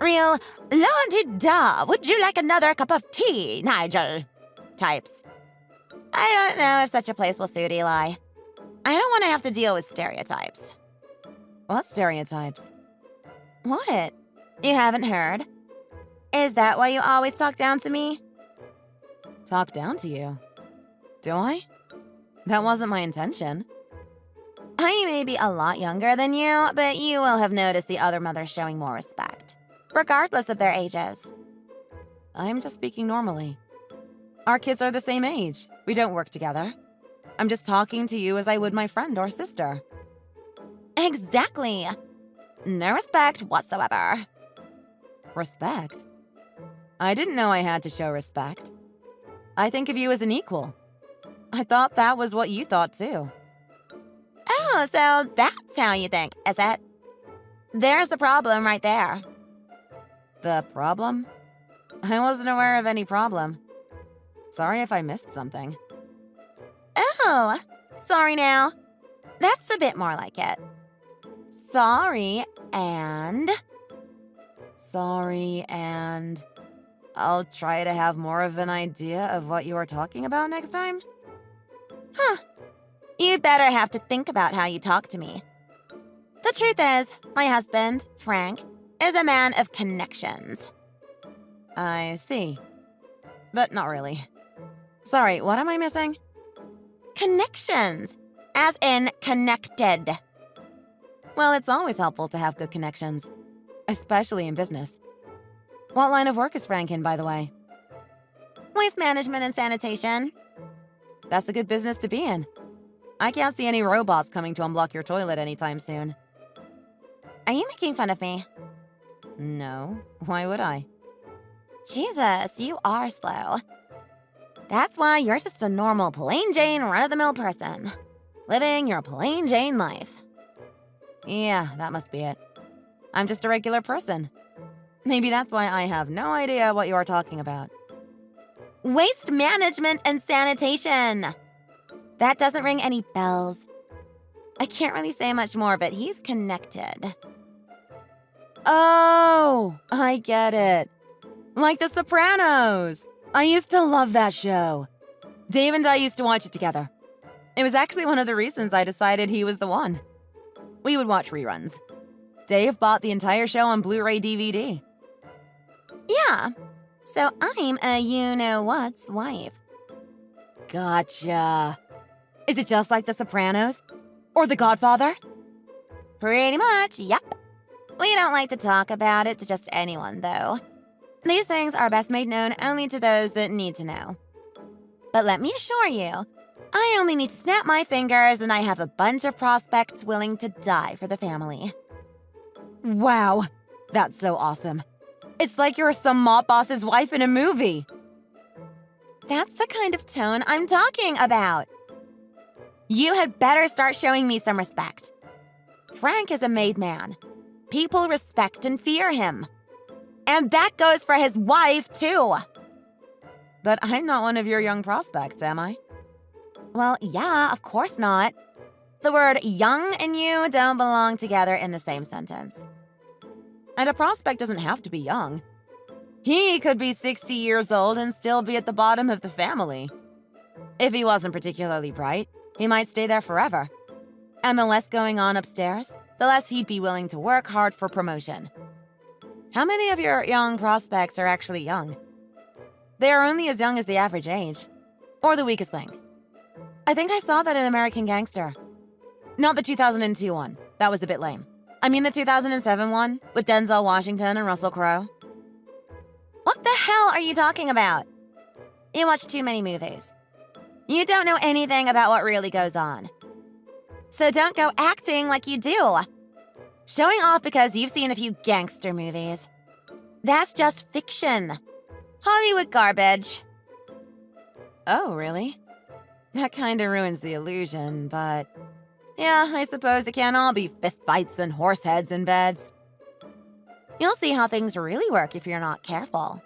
Real la-di-da, would you like another cup of tea, Nigel? Types. I don't know if such a place will suit Eli. I don't want to have to deal with stereotypes.
What stereotypes?
What? You haven't heard? Is that why you always talk down to me?
Talk down to you? Do I? That wasn't my intention.
I may be a lot younger than you, but you will have noticed the other mothers showing more respect, regardless of their ages.
I'm just speaking normally. Our kids are the same age. We don't work together. I'm just talking to you as I would my friend or sister.
Exactly. No respect whatsoever.
Respect? I didn't know I had to show respect. I think of you as an equal. I thought that was what you thought too.
Oh, so that's how you think, is it? There's the problem right there.
The problem? I wasn't aware of any problem. Sorry if I missed something.
Oh, sorry now. That's a bit more like it. Sorry, and...
Sorry, and... I'll try to have more of an idea of what you are talking about next time.
Huh. You'd better have to think about how you talk to me. The truth is, my husband, Frank, is a man of connections.
I see. But not really. Sorry, what am I missing?
Connections, as in connected.
Well, it's always helpful to have good connections, especially in business. What line of work is Frank in, by the way?
Waste management and sanitation.
That's a good business to be in. I can't see any robots coming to unblock your toilet anytime soon.
Are you making fun of me?
No, why would I?
Jesus, you are slow. That's why you're just a normal, plain Jane, run-of-the-mill person. Living your plain Jane life.
Yeah, that must be it. I'm just a regular person. Maybe that's why I have no idea what you are talking about.
Waste management and sanitation. That doesn't ring any bells. I can't really say much more, but he's connected.
Oh, I get it. Like The Sopranos. I used to love that show. Dave and I used to watch it together. It was actually one of the reasons I decided he was the one. We would watch reruns. Dave bought the entire show on Blu-ray DVD.
Yeah, so I'm a you-know-what's wife.
Gotcha. Is it just like The Sopranos? Or The Godfather?
Pretty much, yep. We don't like to talk about it to just anyone, though. These things are best made known only to those that need to know. But let me assure you, I only need to snap my fingers and I have a bunch of prospects willing to die for the family.
Wow, that's so awesome. It's like you're some mob boss's wife in a movie.
That's the kind of tone I'm talking about. You had better start showing me some respect. Frank is a made man. People respect and fear him. And that goes for his wife, too.
But I'm not one of your young prospects, am I?
Well, yeah, of course not. The word young and you don't belong together in the same sentence.
And a prospect doesn't have to be young. He could be 60 years old and still be at the bottom of the family. If he wasn't particularly bright, he might stay there forever. And the less going on upstairs, the less he'd be willing to work hard for promotion. How many of your young prospects are actually young? They are only as young as the average age. Or the weakest link. I think I saw that in American Gangster. Not the 2002 one. That was a bit lame. I mean the 2007 one, with Denzel Washington and Russell Crowe.
What the hell are you talking about? You watch too many movies. You don't know anything about what really goes on. So don't go acting like you do. Showing off because you've seen a few gangster movies. That's just fiction. Hollywood garbage.
Oh, really? That kinda ruins the illusion, but... yeah, I suppose it can't all be fistfights and horse heads in beds.
You'll see how things really work if you're not careful.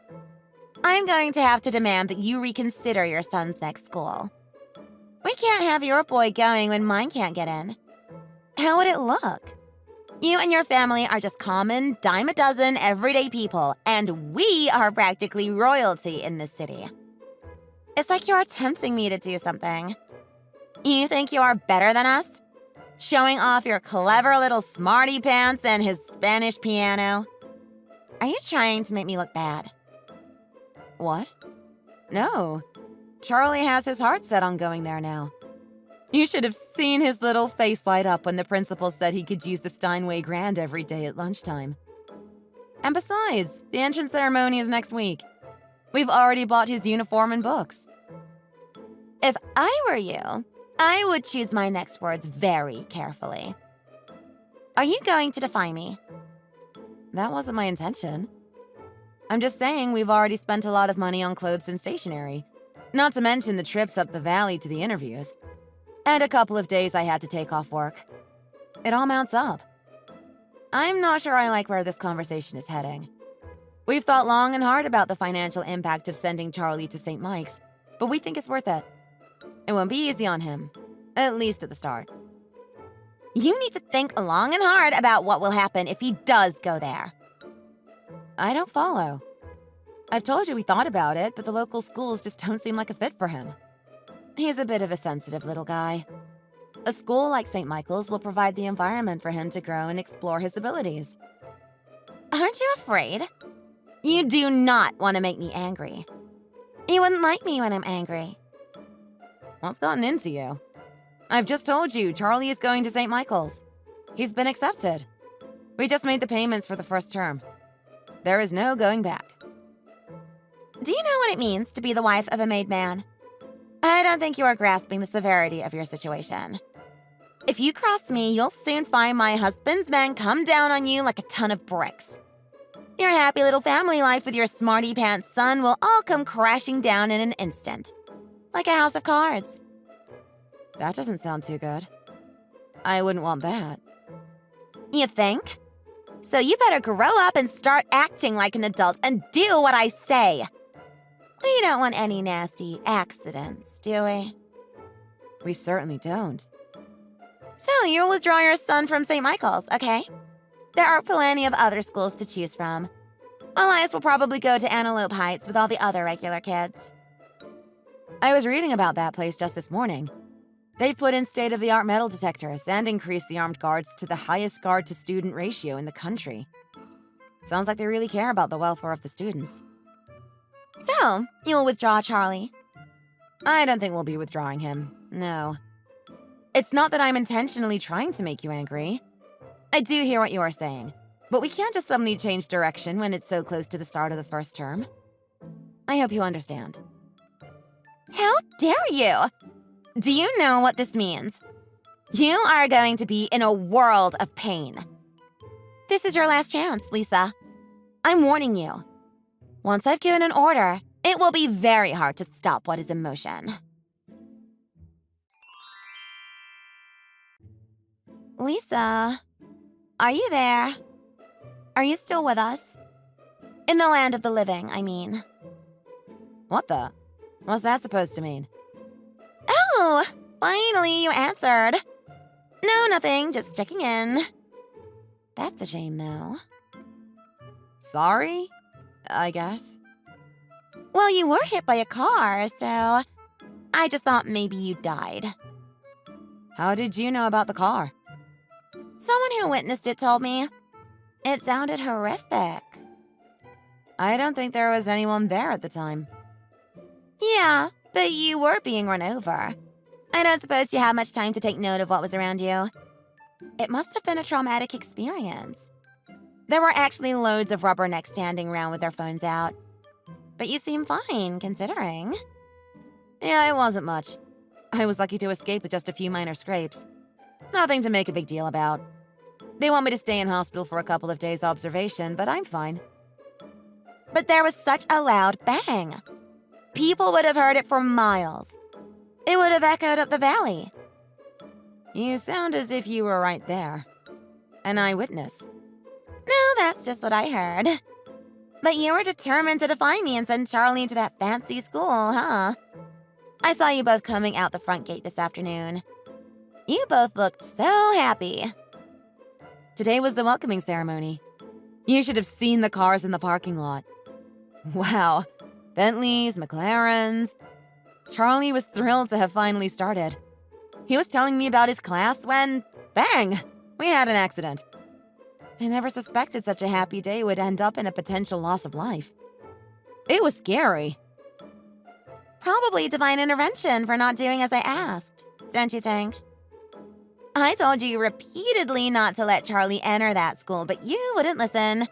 I'm going to have to demand that you reconsider your son's next school. We can't have your boy going when mine can't get in. How would it look? You and your family are just common, dime a dozen, everyday people, and we are practically royalty in this city. It's like you're tempting me to do something. You think you are better than us? Showing off your clever little smarty pants and his Spanish piano? Are you trying to make me look bad?
What? No. Charlie has his heart set on going there now. You should have seen his little face light up when the principal said he could use the Steinway Grand every day at lunchtime. And besides, the entrance ceremony is next week. We've already bought his uniform and books.
If I were you, I would choose my next words very carefully. Are you going to defy me?
That wasn't my intention. I'm just saying we've already spent a lot of money on clothes and stationery, not to mention the trips up the valley to the interviews. And a couple of days I had to take off work. It all mounts up. I'm not sure I like where this conversation is heading. We've thought long and hard about the financial impact of sending Charlie to St. Mike's, but we think it's worth it. It won't be easy on him, at least at the start.
You need to think long and hard about what will happen if he does go there.
I don't follow. I've told you we thought about it, but the local schools just don't seem like a fit for him. He's a bit of a sensitive little guy. A school like St. Michael's will provide the environment for him to grow and explore his abilities.
Aren't you afraid? You do not want to make me angry. You wouldn't like me when I'm angry.
What's gotten into you? I've just told you, Charlie is going to St. Michael's. He's been accepted. We just made the payments for the first term. There is no going back.
Do you know what it means to be the wife of a made man? I don't think you are grasping the severity of your situation. If you cross me, you'll soon find my husband's men come down on you like a ton of bricks. Your happy little family life with your smarty pants son will all come crashing down in an instant. Like a house of cards.
That doesn't sound too good. I wouldn't want that.
You think? So you better grow up and start acting like an adult and do what I say. We don't want any nasty accidents, do we?
We certainly don't.
So you'll withdraw your son from St. Michael's, okay? There are plenty of other schools to choose from. Elias will probably go to Antelope Heights with all the other regular kids.
I was reading about that place just this morning. They've put in state-of-the-art metal detectors and increased the armed guards to the highest guard-to-student ratio in the country. Sounds like they really care about the welfare of the students.
So, you'll withdraw Charlie?
I don't think we'll be withdrawing him, no. It's not that I'm intentionally trying to make you angry. I do hear what you are saying, but we can't just suddenly change direction when it's so close to the start of the first term. I hope you understand.
How dare you? Do you know what this means? You are going to be in a world of pain. This is your last chance, Lisa. I'm warning you. Once I've given an order, it will be very hard to stop what is in motion. Lisa, are you there? Are you still with us? In the land of the living, I mean.
What the? What's that supposed to mean?
Oh, finally you answered. No, nothing, just checking in. That's a shame, though.
Sorry? I guess.
Well, you were hit by a car, so I just thought maybe you died.
How did you know about the car?
Someone who witnessed it told me. It sounded horrific.
I don't think there was anyone there at the time.
Yeah, but you were being run over. I don't suppose you had much time to take note of what was around you. It must have been a traumatic experience. There were actually loads of rubbernecks standing around with their phones out. But you seem fine, considering.
Yeah, it wasn't much. I was lucky to escape with just a few minor scrapes. Nothing to make a big deal about. They want me to stay in hospital for a couple of days observation, but I'm fine.
But there was such a loud bang. People would have heard it for miles. It would have echoed up the valley.
You sound as if you were right there. An eyewitness.
No, that's just what I heard. But you were determined to defy me and send Charlie into that fancy school, huh? I saw you both coming out the front gate this afternoon. You both looked so happy.
Today was the welcoming ceremony. You should have seen the cars in the parking lot. Wow. Bentleys, McLarens. Charlie was thrilled to have finally started. He was telling me about his class when, bang, we had an accident. I never suspected such a happy day would end up in a potential loss of life. It was scary.
Probably divine intervention for not doing as I asked, don't you think? I told you repeatedly not to let Charlie enter that school, but you wouldn't listen.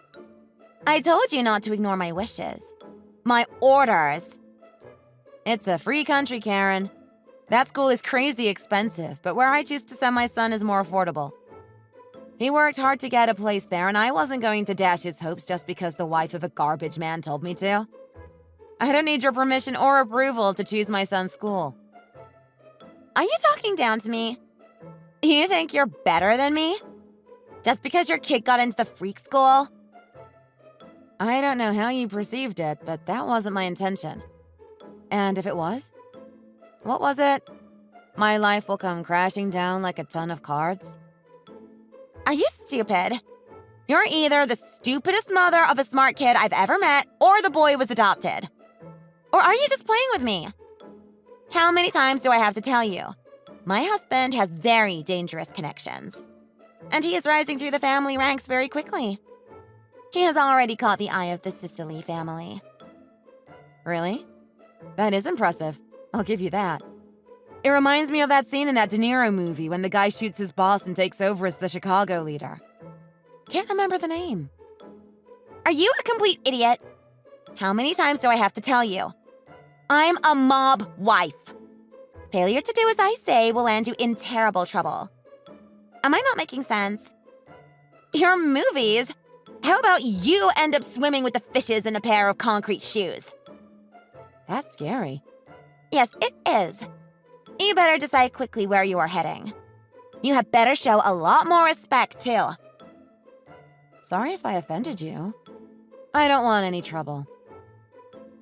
I told you not to ignore my wishes. My orders.
It's a free country, Karen. That school is crazy expensive, but where I choose to send my son is more affordable. He worked hard to get a place there, and I wasn't going to dash his hopes just because the wife of a garbage man told me to. I don't need your permission or approval to choose my son's school.
Are you talking down to me? You think you're better than me? Just because your kid got into the freak school?
I don't know how you perceived it, but that wasn't my intention. And if it was? What was it? My life will come crashing down like a ton of cards?
Are you stupid? You're either the stupidest mother of a smart kid I've ever met, or the boy was adopted. Or are you just playing with me? How many times do I have to tell you? My husband has very dangerous connections. And he is rising through the family ranks very quickly. He has already caught the eye of the Sicily family.
Really? That is impressive. I'll give you that. It reminds me of that scene in that De Niro movie when the guy shoots his boss and takes over as the Chicago leader. Can't remember the name.
Are you a complete idiot? How many times do I have to tell you? I'm a mob wife. Failure to do as I say will land you in terrible trouble. Am I not making sense? Your movies? How about you end up swimming with the fishes in a pair of concrete shoes?
That's scary.
Yes, it is. You better decide quickly where you are heading. You had better show a lot more respect, too.
Sorry if I offended you. I don't want any trouble.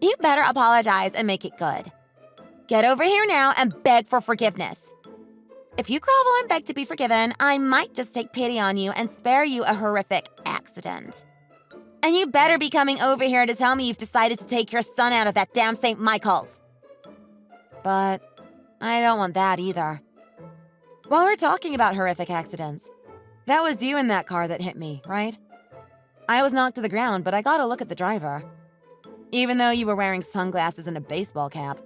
You better apologize and make it good. Get over here now and beg for forgiveness. If you grovel and beg to be forgiven, I might just take pity on you and spare you a horrific accident. And you better be coming over here to tell me you've decided to take your son out of that damn St. Michael's.
But I don't want that either. While we're talking about horrific accidents, that was you in that car that hit me, right? I was knocked to the ground, but I got a look at the driver. Even though you were wearing sunglasses and a baseball cap,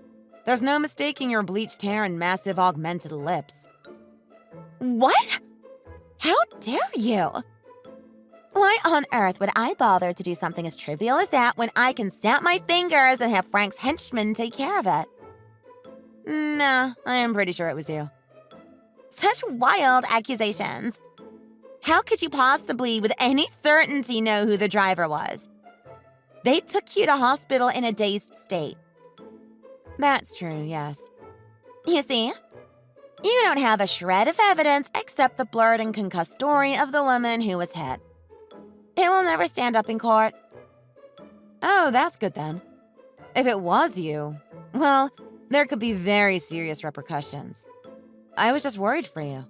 there's no mistaking your bleached hair and massive augmented lips.
What? How dare you? Why on earth would I bother to do something as trivial as that when I can snap my fingers and have Frank's henchmen take care of it?
Nah, I am pretty sure it was you.
Such wild accusations. How could you possibly, with any certainty, know who the driver was? They took you to hospital in a dazed state.
That's true, yes.
You see, you don't have a shred of evidence except the blurred and concussed story of the woman who was hit. It will never stand up in court.
Oh, that's good then. If it was you, well, there could be very serious repercussions. I was just worried for you.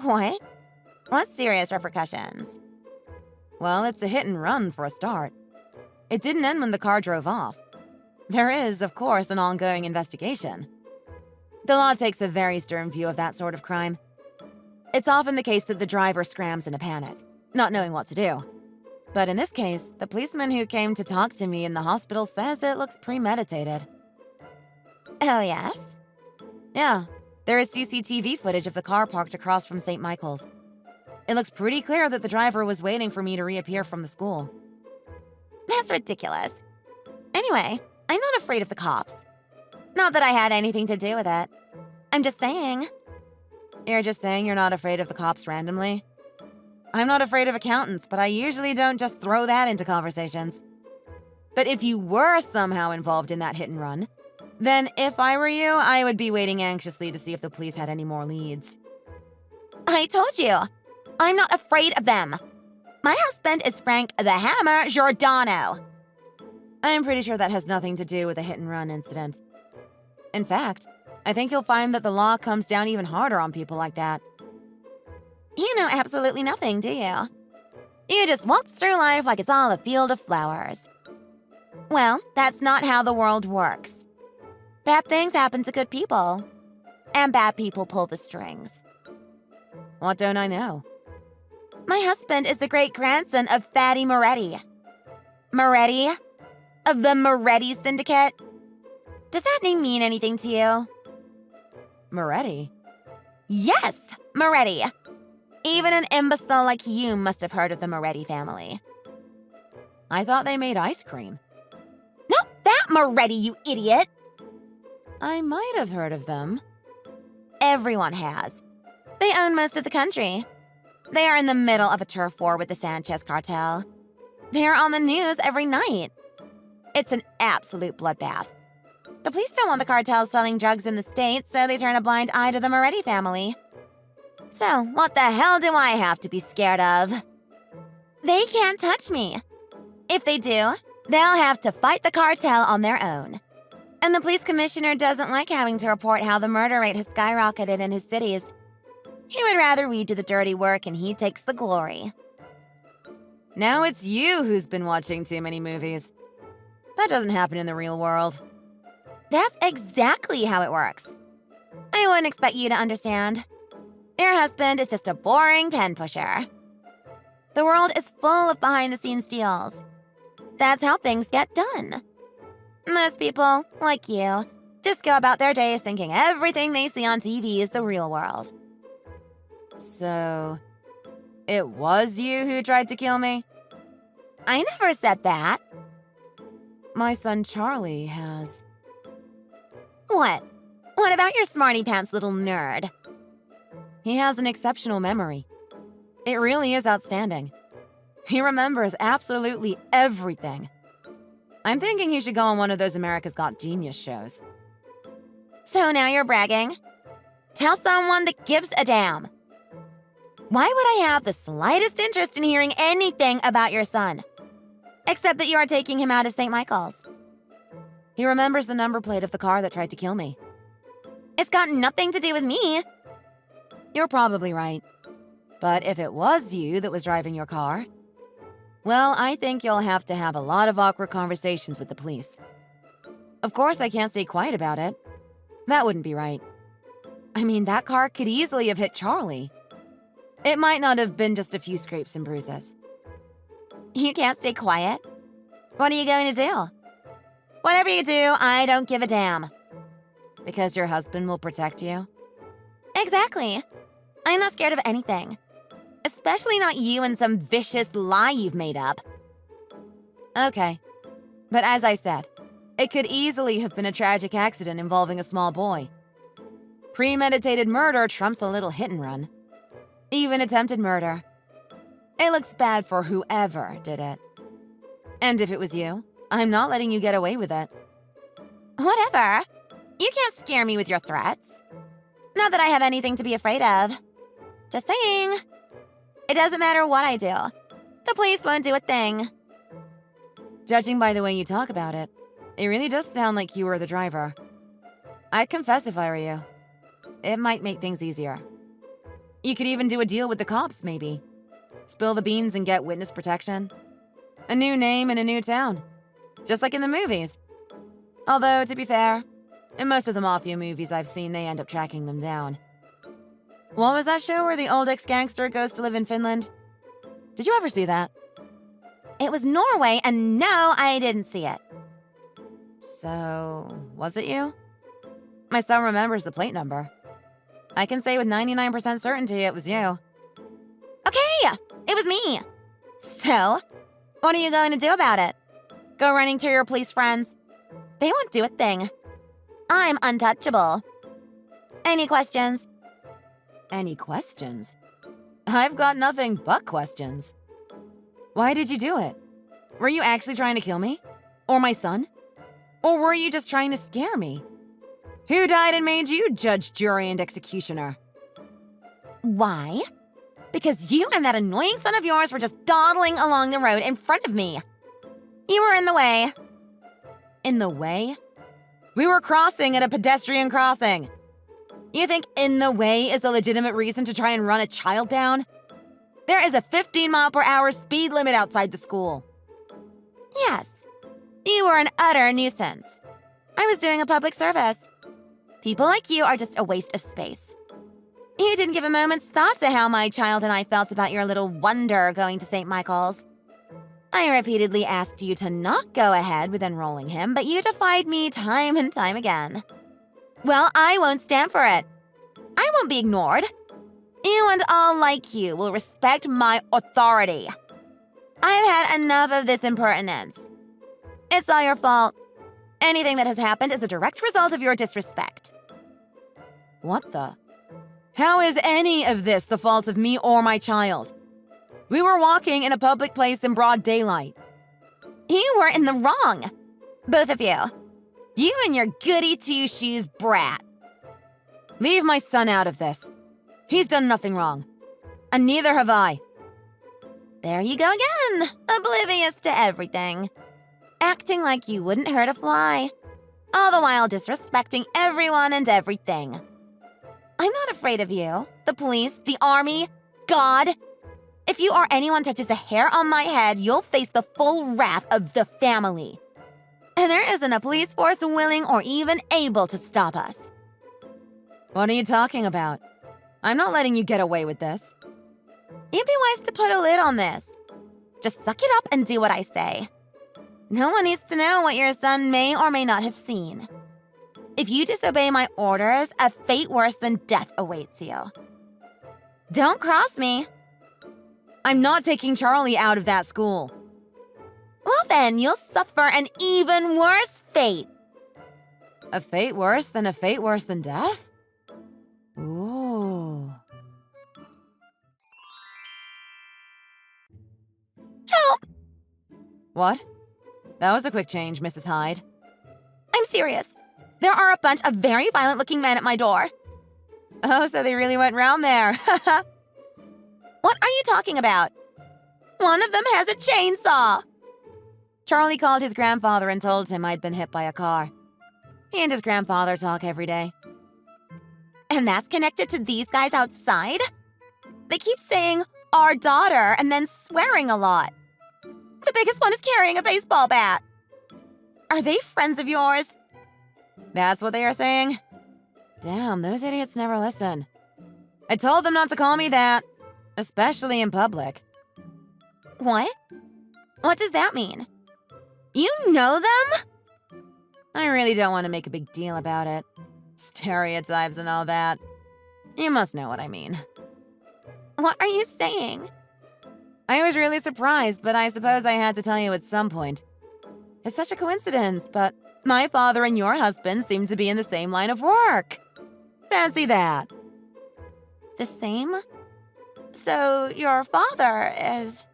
What? What serious repercussions?
Well, it's a hit and run for a start. It didn't end when the car drove off. There is, of course, an ongoing investigation. The law takes a very stern view of that sort of crime. It's often the case that the driver scrams in a panic, not knowing what to do. But in this case, the policeman who came to talk to me in the hospital says it looks premeditated.
Oh, yes?
Yeah, there is CCTV footage of the car parked across from St. Michael's. It looks pretty clear that the driver was waiting for me to reappear from the school.
That's ridiculous. Anyway, I'm not afraid of the cops. Not that I had anything to do with it. I'm just saying.
You're just saying you're not afraid of the cops randomly? I'm not afraid of accountants, but I usually don't just throw that into conversations. But if you were somehow involved in that hit and run, then if I were you, I would be waiting anxiously to see if the police had any more leads.
I told you, I'm not afraid of them. My husband is Frank the Hammer Giordano.
I'm pretty sure that has nothing to do with the hit and run incident. In fact, I think you'll find that the law comes down even harder on people like that.
You know absolutely nothing, do you? You just waltz through life like it's all a field of flowers. Well, that's not how the world works. Bad things happen to good people. And bad people pull the strings.
What don't I know?
My husband is the great-grandson of Fatty Moretti. Moretti? Of the Moretti Syndicate? Does that name mean anything to you?
Moretti?
Yes, Moretti. Even an imbecile like you must have heard of the Moretti family.
I thought they made ice cream.
Not that Moretti, you idiot!
I might have heard of them.
Everyone has. They own most of the country. They are in the middle of a turf war with the Sanchez cartel. They're on the news every night. It's an absolute bloodbath. The police don't want the cartel selling drugs in the States, so they turn a blind eye to the Moretti family. So, what the hell do I have to be scared of? They can't touch me. If they do, they'll have to fight the cartel on their own. And the police commissioner doesn't like having to report how the murder rate has skyrocketed in his cities. He would rather we do the dirty work and he takes the glory.
Now it's you who's been watching too many movies. That doesn't happen in the real world.
That's exactly how it works. I wouldn't expect you to understand. Your husband is just a boring pen pusher. The world is full of behind-the-scenes deals. That's how things get done. Most people, like you, just go about their days thinking everything they see on TV is the real world.
So, it was you who tried to kill me?
I never said that.
My son Charlie has.
What? What about your smarty-pants little nerd?
He has an exceptional memory. It really is outstanding. He remembers absolutely everything. I'm thinking he should go on one of those America's Got Genius shows.
So now you're bragging? Tell someone that gives a damn. Why would I have the slightest interest in hearing anything about your son? Except that you are taking him out of St. Michael's.
He remembers the number plate of the car that tried to kill me.
It's got nothing to do with me.
You're probably right. But if it was you that was driving your car, well, I think you'll have to have a lot of awkward conversations with the police. Of course, I can't stay quiet about it. That wouldn't be right. I mean, that car could easily have hit Charlie. It might not have been just a few scrapes and bruises.
You can't stay quiet? What are you going to do? Whatever you do, I don't give a damn.
Because your husband will protect you?
Exactly. I'm not scared of anything. Especially not you and some vicious lie you've made up.
Okay. But as I said, it could easily have been a tragic accident involving a small boy. Premeditated murder trumps a little hit and run.
Even attempted murder. It looks bad for whoever did it. And if it was you, I'm not letting you get away with it. Whatever. You can't scare me with your threats. Not that I have anything to be afraid of. Just saying. It doesn't matter what I do. The police won't do a thing. Judging by the way you talk about it, it really does sound like you were the driver. I'd confess if I were you. It might make things easier. You could even do a deal with the cops, maybe. Spill the beans and get witness protection. A new name in a new town. Just like in the movies. Although, to be fair, in most of the Mafia movies I've seen, they end up tracking them down. What was that show where the old ex-gangster goes to live in Finland? Did you ever see that? It was Norway, and no, I didn't see it. So, was it you? My son remembers the plate number. I can say with 99% certainty it was you. Okay, it was me. So, what are you going to do about it? Go running to your police friends? They won't do a thing. I'm untouchable. Any questions? Any questions? I've got nothing but questions. Why did you do it? Were you actually trying to kill me? Or my son? Or were you just trying to scare me? Who died and made you judge, jury, and executioner? Why? Because you and that annoying son of yours were just dawdling along the road in front of me. You were in the way. In the way? We were crossing at a pedestrian crossing. You think in the way is a legitimate reason to try and run a child down? There is a 15-mile-per-hour speed limit outside the school. Yes, you were an utter nuisance. I was doing a public service. People like you are just a waste of space. You didn't give a moment's thought to how my child and I felt about your little wonder going to St. Michael's. I repeatedly asked you to not go ahead with enrolling him, but you defied me time and time again. Well, I won't stand for it. I won't be ignored. You and all like you will respect my authority. I've had enough of this impertinence. It's all your fault. Anything that has happened is a direct result of your disrespect. What the? How is any of this the fault of me or my child? We were walking in a public place in broad daylight. You were in the wrong. Both of you. You and your goody two-shoes brat. Leave my son out of this. He's done nothing wrong. And neither have I. There you go again, oblivious to everything. Acting like you wouldn't hurt a fly. All the while disrespecting everyone and everything. I'm not afraid of you, the police, the army, God. If you or anyone touches a hair on my head, you'll face the full wrath of the family. And there isn't a police force willing or even able to stop us. What are you talking about? I'm not letting you get away with this. You'd be wise to put a lid on this. Just suck it up and do what I say. No one needs to know what your son may or may not have seen. If you disobey my orders, a fate worse than death awaits you. Don't cross me. I'm not taking Charlie out of that school. Well then, you'll suffer an even worse fate. A fate worse than death? Ooh. Help! What? That was a quick change, Mrs. Hyde. I'm serious. There are a bunch of very violent-looking men at my door. Oh, so they really went round there. What are you talking about? One of them has a chainsaw. Charlie called his grandfather and told him I'd been hit by a car. He and his grandfather talk every day. And that's connected to these guys outside? They keep saying, our daughter, and then swearing a lot. The biggest one is carrying a baseball bat. Are they friends of yours? That's what they are saying? Damn, those idiots never listen. I told them not to call me that, especially in public. What? What does that mean? You know them? I really don't want to make a big deal about it. Stereotypes and all that. You must know what I mean. What are you saying? I was really surprised, but I suppose I had to tell you at some point. It's such a coincidence, but my father and your husband seem to be in the same line of work. Fancy that. The same? So your father is...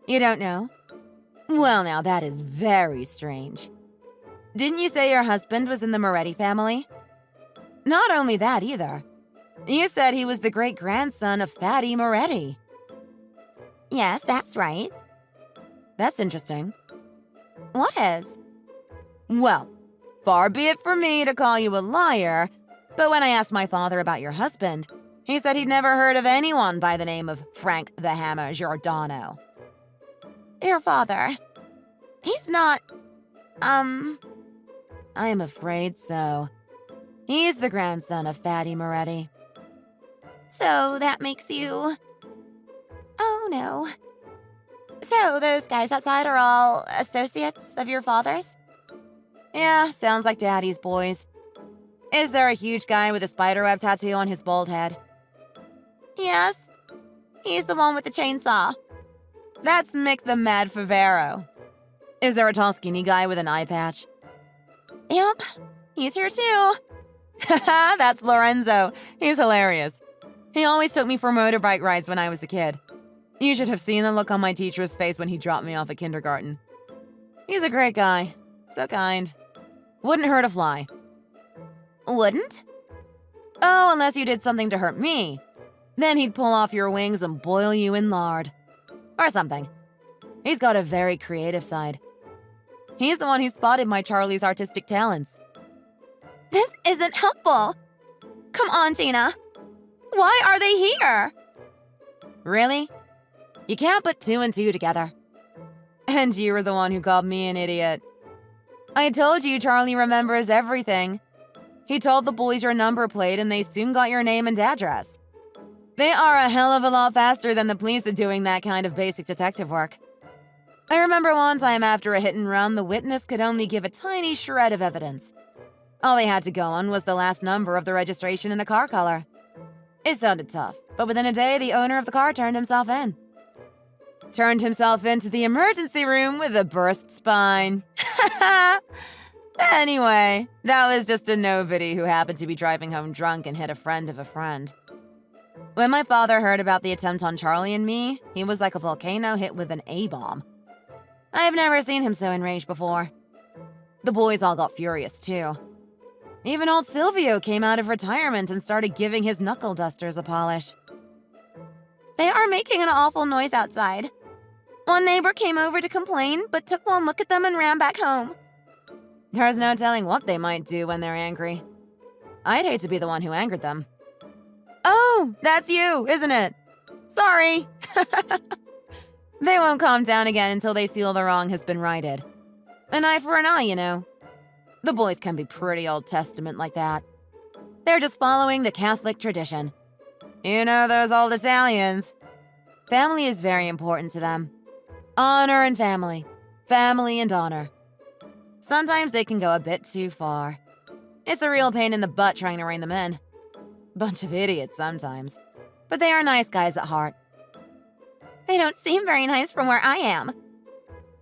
You don't know? Well, now that is very strange. Didn't you say your husband was in the Moretti family? Not only that either. You said he was the great-grandson of Fatty Moretti. Yes, that's right. That's interesting. What is? Well, far be it from me to call you a liar, but when I asked my father about your husband, he said he'd never heard of anyone by the name of Frank the Hammer Giordano. Your father? He's not... I am afraid so. He's the grandson of Fatty Moretti. So that makes you... Oh, no. So those guys outside are all associates of your father's? Yeah, sounds like Daddy's boys. Is there a huge guy with a spiderweb tattoo on his bald head? Yes. He's the one with the chainsaw. That's Mick the Mad Favero. Is there a tall skinny guy with an eye patch? Yep, he's here too. Haha, that's Lorenzo. He's hilarious. He always took me for motorbike rides when I was a kid. You should have seen the look on my teacher's face when he dropped me off at kindergarten. He's a great guy. So kind. Wouldn't hurt a fly. Wouldn't? Oh, unless you did something to hurt me. Then he'd pull off your wings and boil you in lard. Or something. He's got a very creative side. He's the one who spotted my Charlie's artistic talents. This isn't helpful. Come on, Gina. Why are they here? Really? You can't put two and two together. And you were the one who called me an idiot. I told you Charlie remembers everything. He told the boys your number plate and they soon got your name and address. They are a hell of a lot faster than the police at doing that kind of basic detective work. I remember one time after a hit and run, the witness could only give a tiny shred of evidence. All they had to go on was the last number of the registration and a car color. It sounded tough, but within a day, the owner of the car turned himself in. Turned himself into the emergency room with a burst spine. Anyway, that was just a nobody who happened to be driving home drunk and hit a friend of a friend. When my father heard about the attempt on Charlie and me, he was like a volcano hit with an A-bomb. I have never seen him so enraged before. The boys all got furious, too. Even old Silvio came out of retirement and started giving his knuckle dusters a polish. They are making an awful noise outside. One neighbor came over to complain, but took one look at them and ran back home. There's no telling what they might do when they're angry. I'd hate to be the one who angered them. Oh, that's you, isn't it? Sorry. They won't calm down again until they feel the wrong has been righted. An eye for an eye, you know. The boys can be pretty Old Testament like that. They're just following the Catholic tradition. You know those old Italians. Family is very important to them. Honor and family. Family and honor. Sometimes they can go a bit too far. It's a real pain in the butt trying to rein them in. Bunch of idiots sometimes. But they are nice guys at heart. They don't seem very nice from where I am.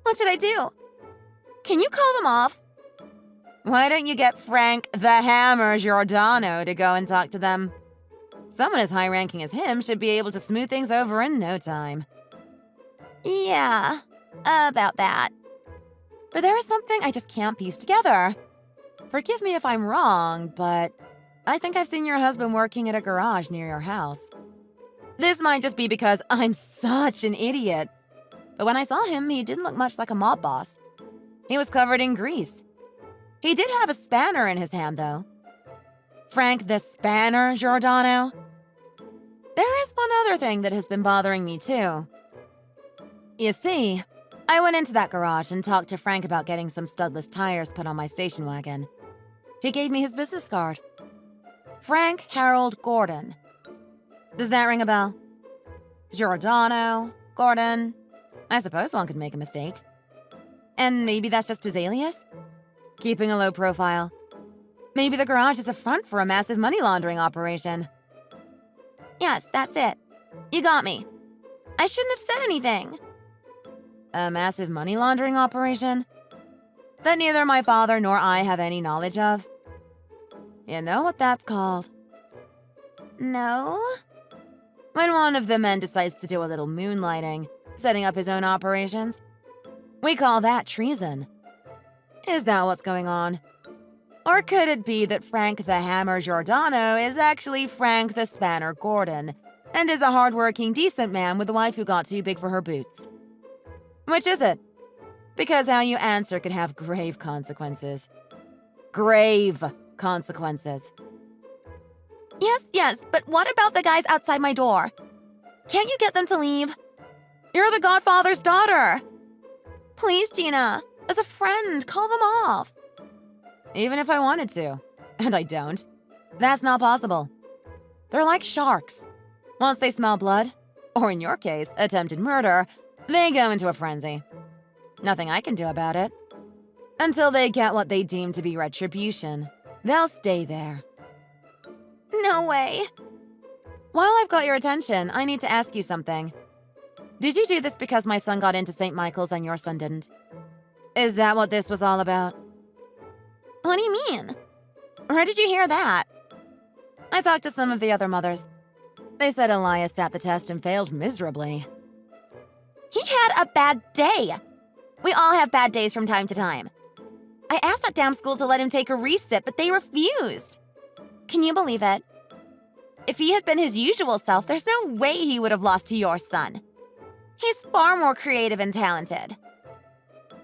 What should I do? Can you call them off? Why don't you get Frank the Hammer Giordano to go and talk to them? Someone as high-ranking as him should be able to smooth things over in no time. Yeah, about that. But there is something I just can't piece together. Forgive me if I'm wrong, but I think I've seen your husband working at a garage near your house. This might just be because I'm such an idiot. But when I saw him, he didn't look much like a mob boss. He was covered in grease. He did have a spanner in his hand, though. Frank the Spanner Giordano. There is one other thing that has been bothering me, too. You see, I went into that garage and talked to Frank about getting some studless tires put on my station wagon. He gave me his business card. Frank Harold Gordon. Does that ring a bell? Giordano, Gordon. I suppose one could make a mistake. And maybe that's just his alias? Keeping a low profile. Maybe the garage is a front for a massive money laundering operation. Yes, that's it. You got me. I shouldn't have said anything. A massive money laundering operation? That neither my father nor I have any knowledge of? You know what that's called? No? when one of the men decides to do a little moonlighting, setting up his own operations. We call that treason. Is that what's going on? Or could it be that Frank the Hammer Giordano is actually Frank the Spanner Gordon, and is a hardworking, decent man with a wife who got too big for her boots? Which is it? Because how you answer could have grave consequences. Grave consequences. Yes, but what about the guys outside my door? Can't you get them to leave? You're the Godfather's daughter. Please, Gina, as a friend, call them off. Even if I wanted to, and I don't, that's not possible. They're like sharks. Once they smell blood, or in your case, attempted murder, they go into a frenzy. Nothing I can do about it. Until they get what they deem to be retribution, they'll stay there. No way. While I've got your attention, I need to ask you something. Did you do this because my son got into St. Michael's and your son didn't? Is that what this was all about? What do you mean? Where did you hear that? I talked to some of the other mothers. They said Elias sat the test and failed miserably. He had a bad day. We all have bad days from time to time. I asked that damn school to let him take a recit, but they refused. Can you believe it? If he had been his usual self, there's no way he would have lost to your son. He's far more creative and talented.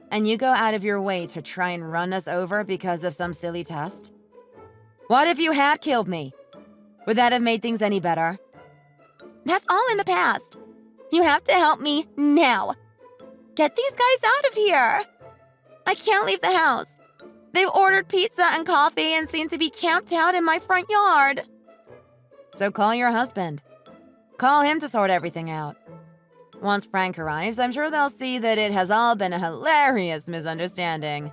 And you go out of your way to try and run us over because of some silly test? What if you had killed me? Would that have made things any better? That's all in the past. You have to help me now. Get these guys out of here. I can't leave the house. They've ordered pizza and coffee and seem to be camped out in my front yard. So call your husband. Call him to sort everything out. Once Frank arrives, I'm sure they'll see that it has all been a hilarious misunderstanding.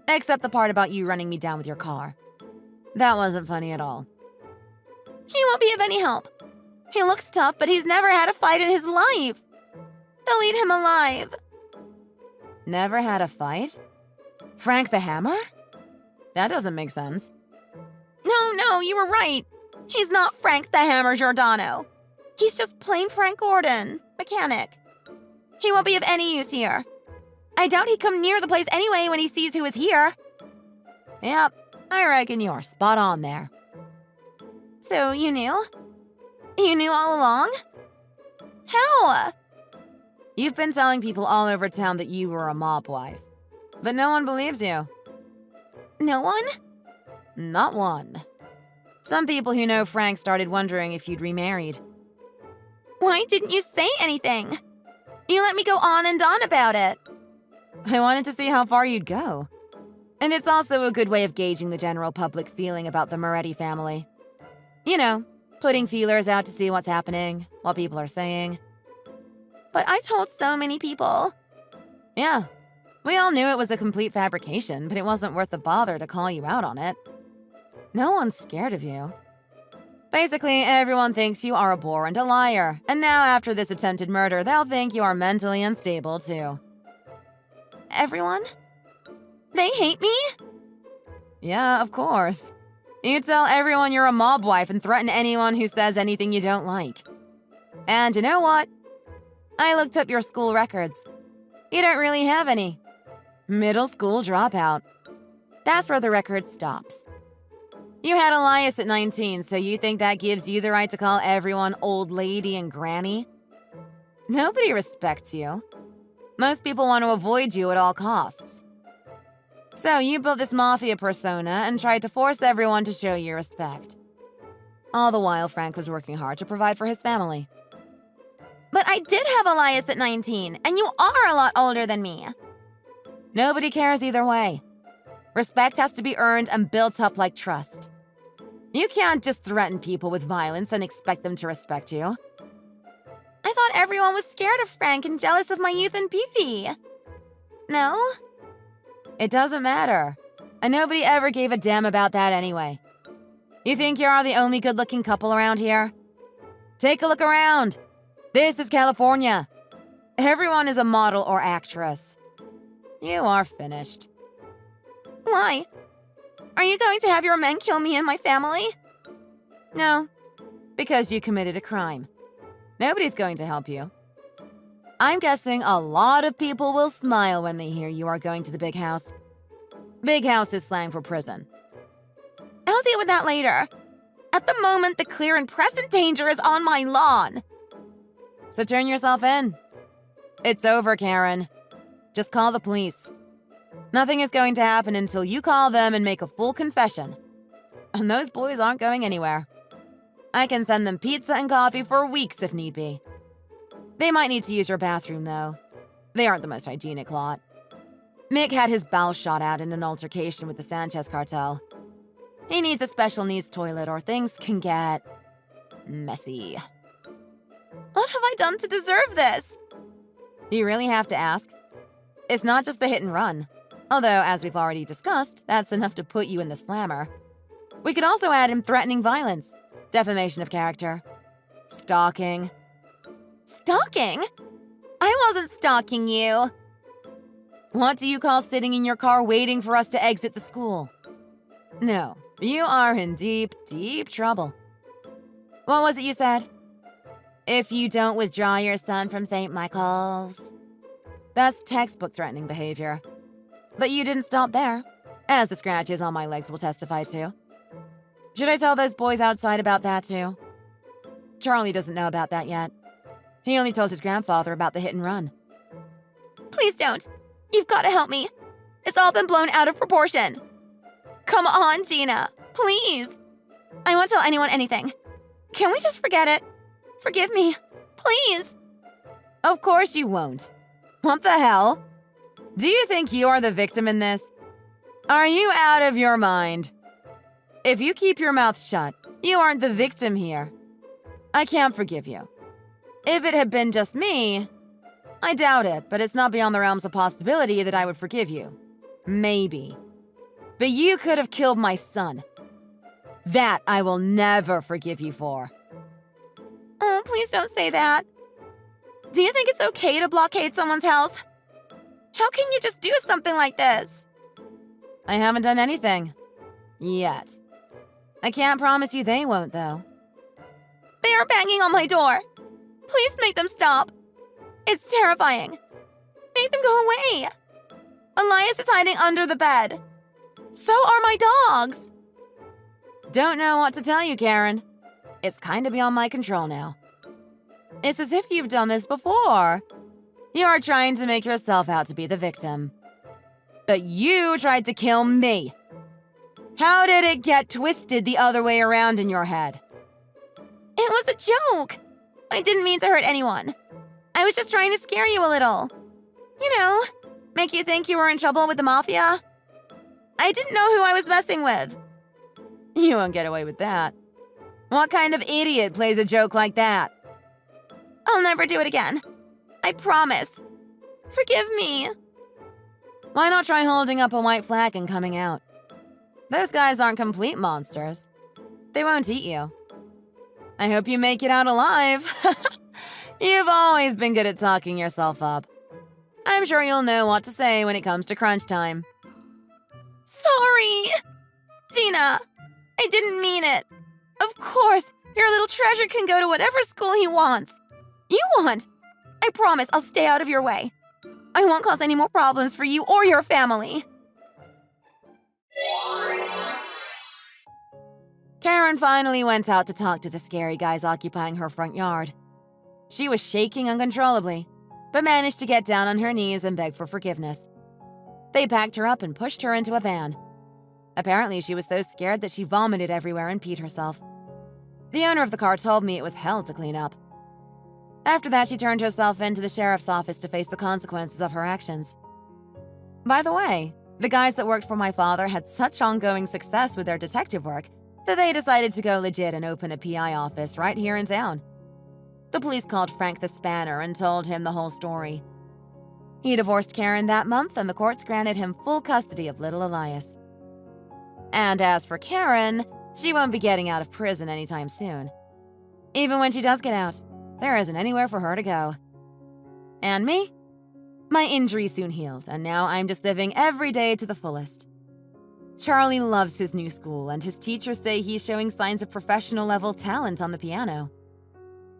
Except the part about you running me down with your car. That wasn't funny at all. He won't be of any help. He looks tough, but he's never had a fight in his life. They'll eat him alive. Never had a fight? Frank the Hammer? That doesn't make sense. No, you were right. He's not Frank the Hammer Giordano. He's just plain Frank Gordon, mechanic. He won't be of any use here. I doubt he'd come near the place anyway when he sees who is here. Yep, I reckon you're spot on there. So you knew? You knew all along? How? You've been telling people all over town that you were a mob wife. But no one believes you. No one? Not one. Some people who know Frank started wondering if you'd remarried. Why didn't you say anything? You let me go on and on about it. I wanted to see how far you'd go. And it's also a good way of gauging the general public feeling about the Moretti family. You know, putting feelers out to see what's happening, what people are saying. But I told so many people. Yeah, we all knew it was a complete fabrication, but it wasn't worth the bother to call you out on it. No one's scared of you. Basically, everyone thinks you are a bore and a liar, and now after this attempted murder, they'll think you are mentally unstable too. Everyone? They hate me? Yeah, of course. You tell everyone you're a mob wife and threaten anyone who says anything you don't like. And you know what? I looked up your school records. You don't really have any. Middle school dropout. That's where the record stops. You had Elias at 19, so you think that gives you the right to call everyone old lady and granny? Nobody respects you. Most people want to avoid you at all costs. So you built this mafia persona and tried to force everyone to show you respect. All the while, Frank was working hard to provide for his family. But I did have Elias at 19, and you are a lot older than me. Nobody cares either way. Respect has to be earned and built up like trust. You can't just threaten people with violence and expect them to respect you. I thought everyone was scared of Frank and jealous of my youth and beauty. No? It doesn't matter. And nobody ever gave a damn about that anyway. You think you're the only good-looking couple around here? Take a look around. This is California. Everyone is a model or actress. You are finished. Why? Are you going to have your men kill me and my family? No, because you committed a crime.
Nobody's going to help you. I'm guessing a lot of people will smile when they hear you are going to the big house. Big house is slang for prison.
I'll deal with that later. At the moment, the clear and present danger is on my lawn.
So turn yourself in. It's over, Karen. Just call the police. Nothing is going to happen until you call them and make a full confession. And those boys aren't going anywhere. I can send them pizza and coffee for weeks if need be. They might need to use your bathroom, though. They aren't the most hygienic lot. Mick had his bowels shot out in an altercation with the Sanchez cartel. He needs a special needs toilet or things can get messy.
What have I done to deserve this?
You really have to ask? It's not just the hit and run. Although, as we've already discussed, that's enough to put you in the slammer. We could also add in threatening violence, defamation of character, stalking.
Stalking? I wasn't stalking you.
What do you call sitting in your car waiting for us to exit the school? No, you are in deep, deep trouble. What was it you said?
If you don't withdraw your son from St. Michael's.
That's textbook threatening behavior. But you didn't stop there, as the scratches on my legs will testify to. Should I tell those boys outside about that too? Charlie doesn't know about that yet. He only told his grandfather about the hit and run.
Please don't. You've got to help me. It's all been blown out of proportion. Come on, Gina. Please. I won't tell anyone anything. Can we just forget it? Forgive me. Please.
Of course you won't. What the hell? Do you think you are the victim in this? Are you out of your mind? If you keep your mouth shut, you aren't the victim here. I can't forgive you. If it had been just me, I doubt it, but it's not beyond the realms of possibility that I would forgive you. Maybe. But you could have killed my son. That I will never forgive you for.
Oh, please don't say that. Do you think it's okay to blockade someone's house? How can you just do something like this?
I haven't done anything. Yet. I can't promise you they won't, though.
They are banging on my door. Please make them stop. It's terrifying. Make them go away. Elias is hiding under the bed. So are my dogs.
Don't know what to tell you, Karen. It's kind of beyond my control now. It's as if you've done this before. You are trying to make yourself out to be the victim. But you tried to kill me. How did it get twisted the other way around in your head?
It was a joke. I didn't mean to hurt anyone. I was just trying to scare you a little. You know, make you think you were in trouble with the mafia. I didn't know who I was messing with.
You won't get away with that. What kind of idiot plays a joke like that?
I'll never do it again. I promise. Forgive me.
Why not try holding up a white flag and coming out? Those guys aren't complete monsters. They won't eat you. I hope you make it out alive. You've always been good at talking yourself up. I'm sure you'll know what to say when it comes to crunch time.
Sorry. Gina, I didn't mean it. Of course, your little treasure can go to whatever school he wants. You want. I promise I'll stay out of your way. I won't cause any more problems for you or your family.
Karen finally went out to talk to the scary guys occupying her front yard. She was shaking uncontrollably, but managed to get down on her knees and beg for forgiveness. They packed her up and pushed her into a van. Apparently, she was so scared that she vomited everywhere and peed herself. The owner of the car told me it was hell to clean up. After that, she turned herself into the sheriff's office to face the consequences of her actions. By the way, the guys that worked for my father had such ongoing success with their detective work that they decided to go legit and open a PI office right here in town. The police called Frank the Spanner and told him the whole story. He divorced Karen that month, and the courts granted him full custody of little Elias. And as for Karen, she won't be getting out of prison anytime soon. Even when she does get out, there isn't anywhere for her to go. And me? My injury soon healed, and now I'm just living every day to the fullest. Charlie loves his new school, and his teachers say he's showing signs of professional-level talent on the piano.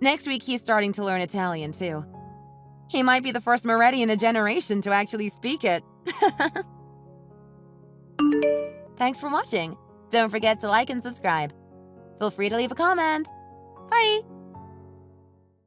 Next week, he's starting to learn Italian, too. He might be the first Moretti in a generation to actually speak it. Thanks for watching. Don't forget to like and subscribe. Feel free to leave a comment. Bye!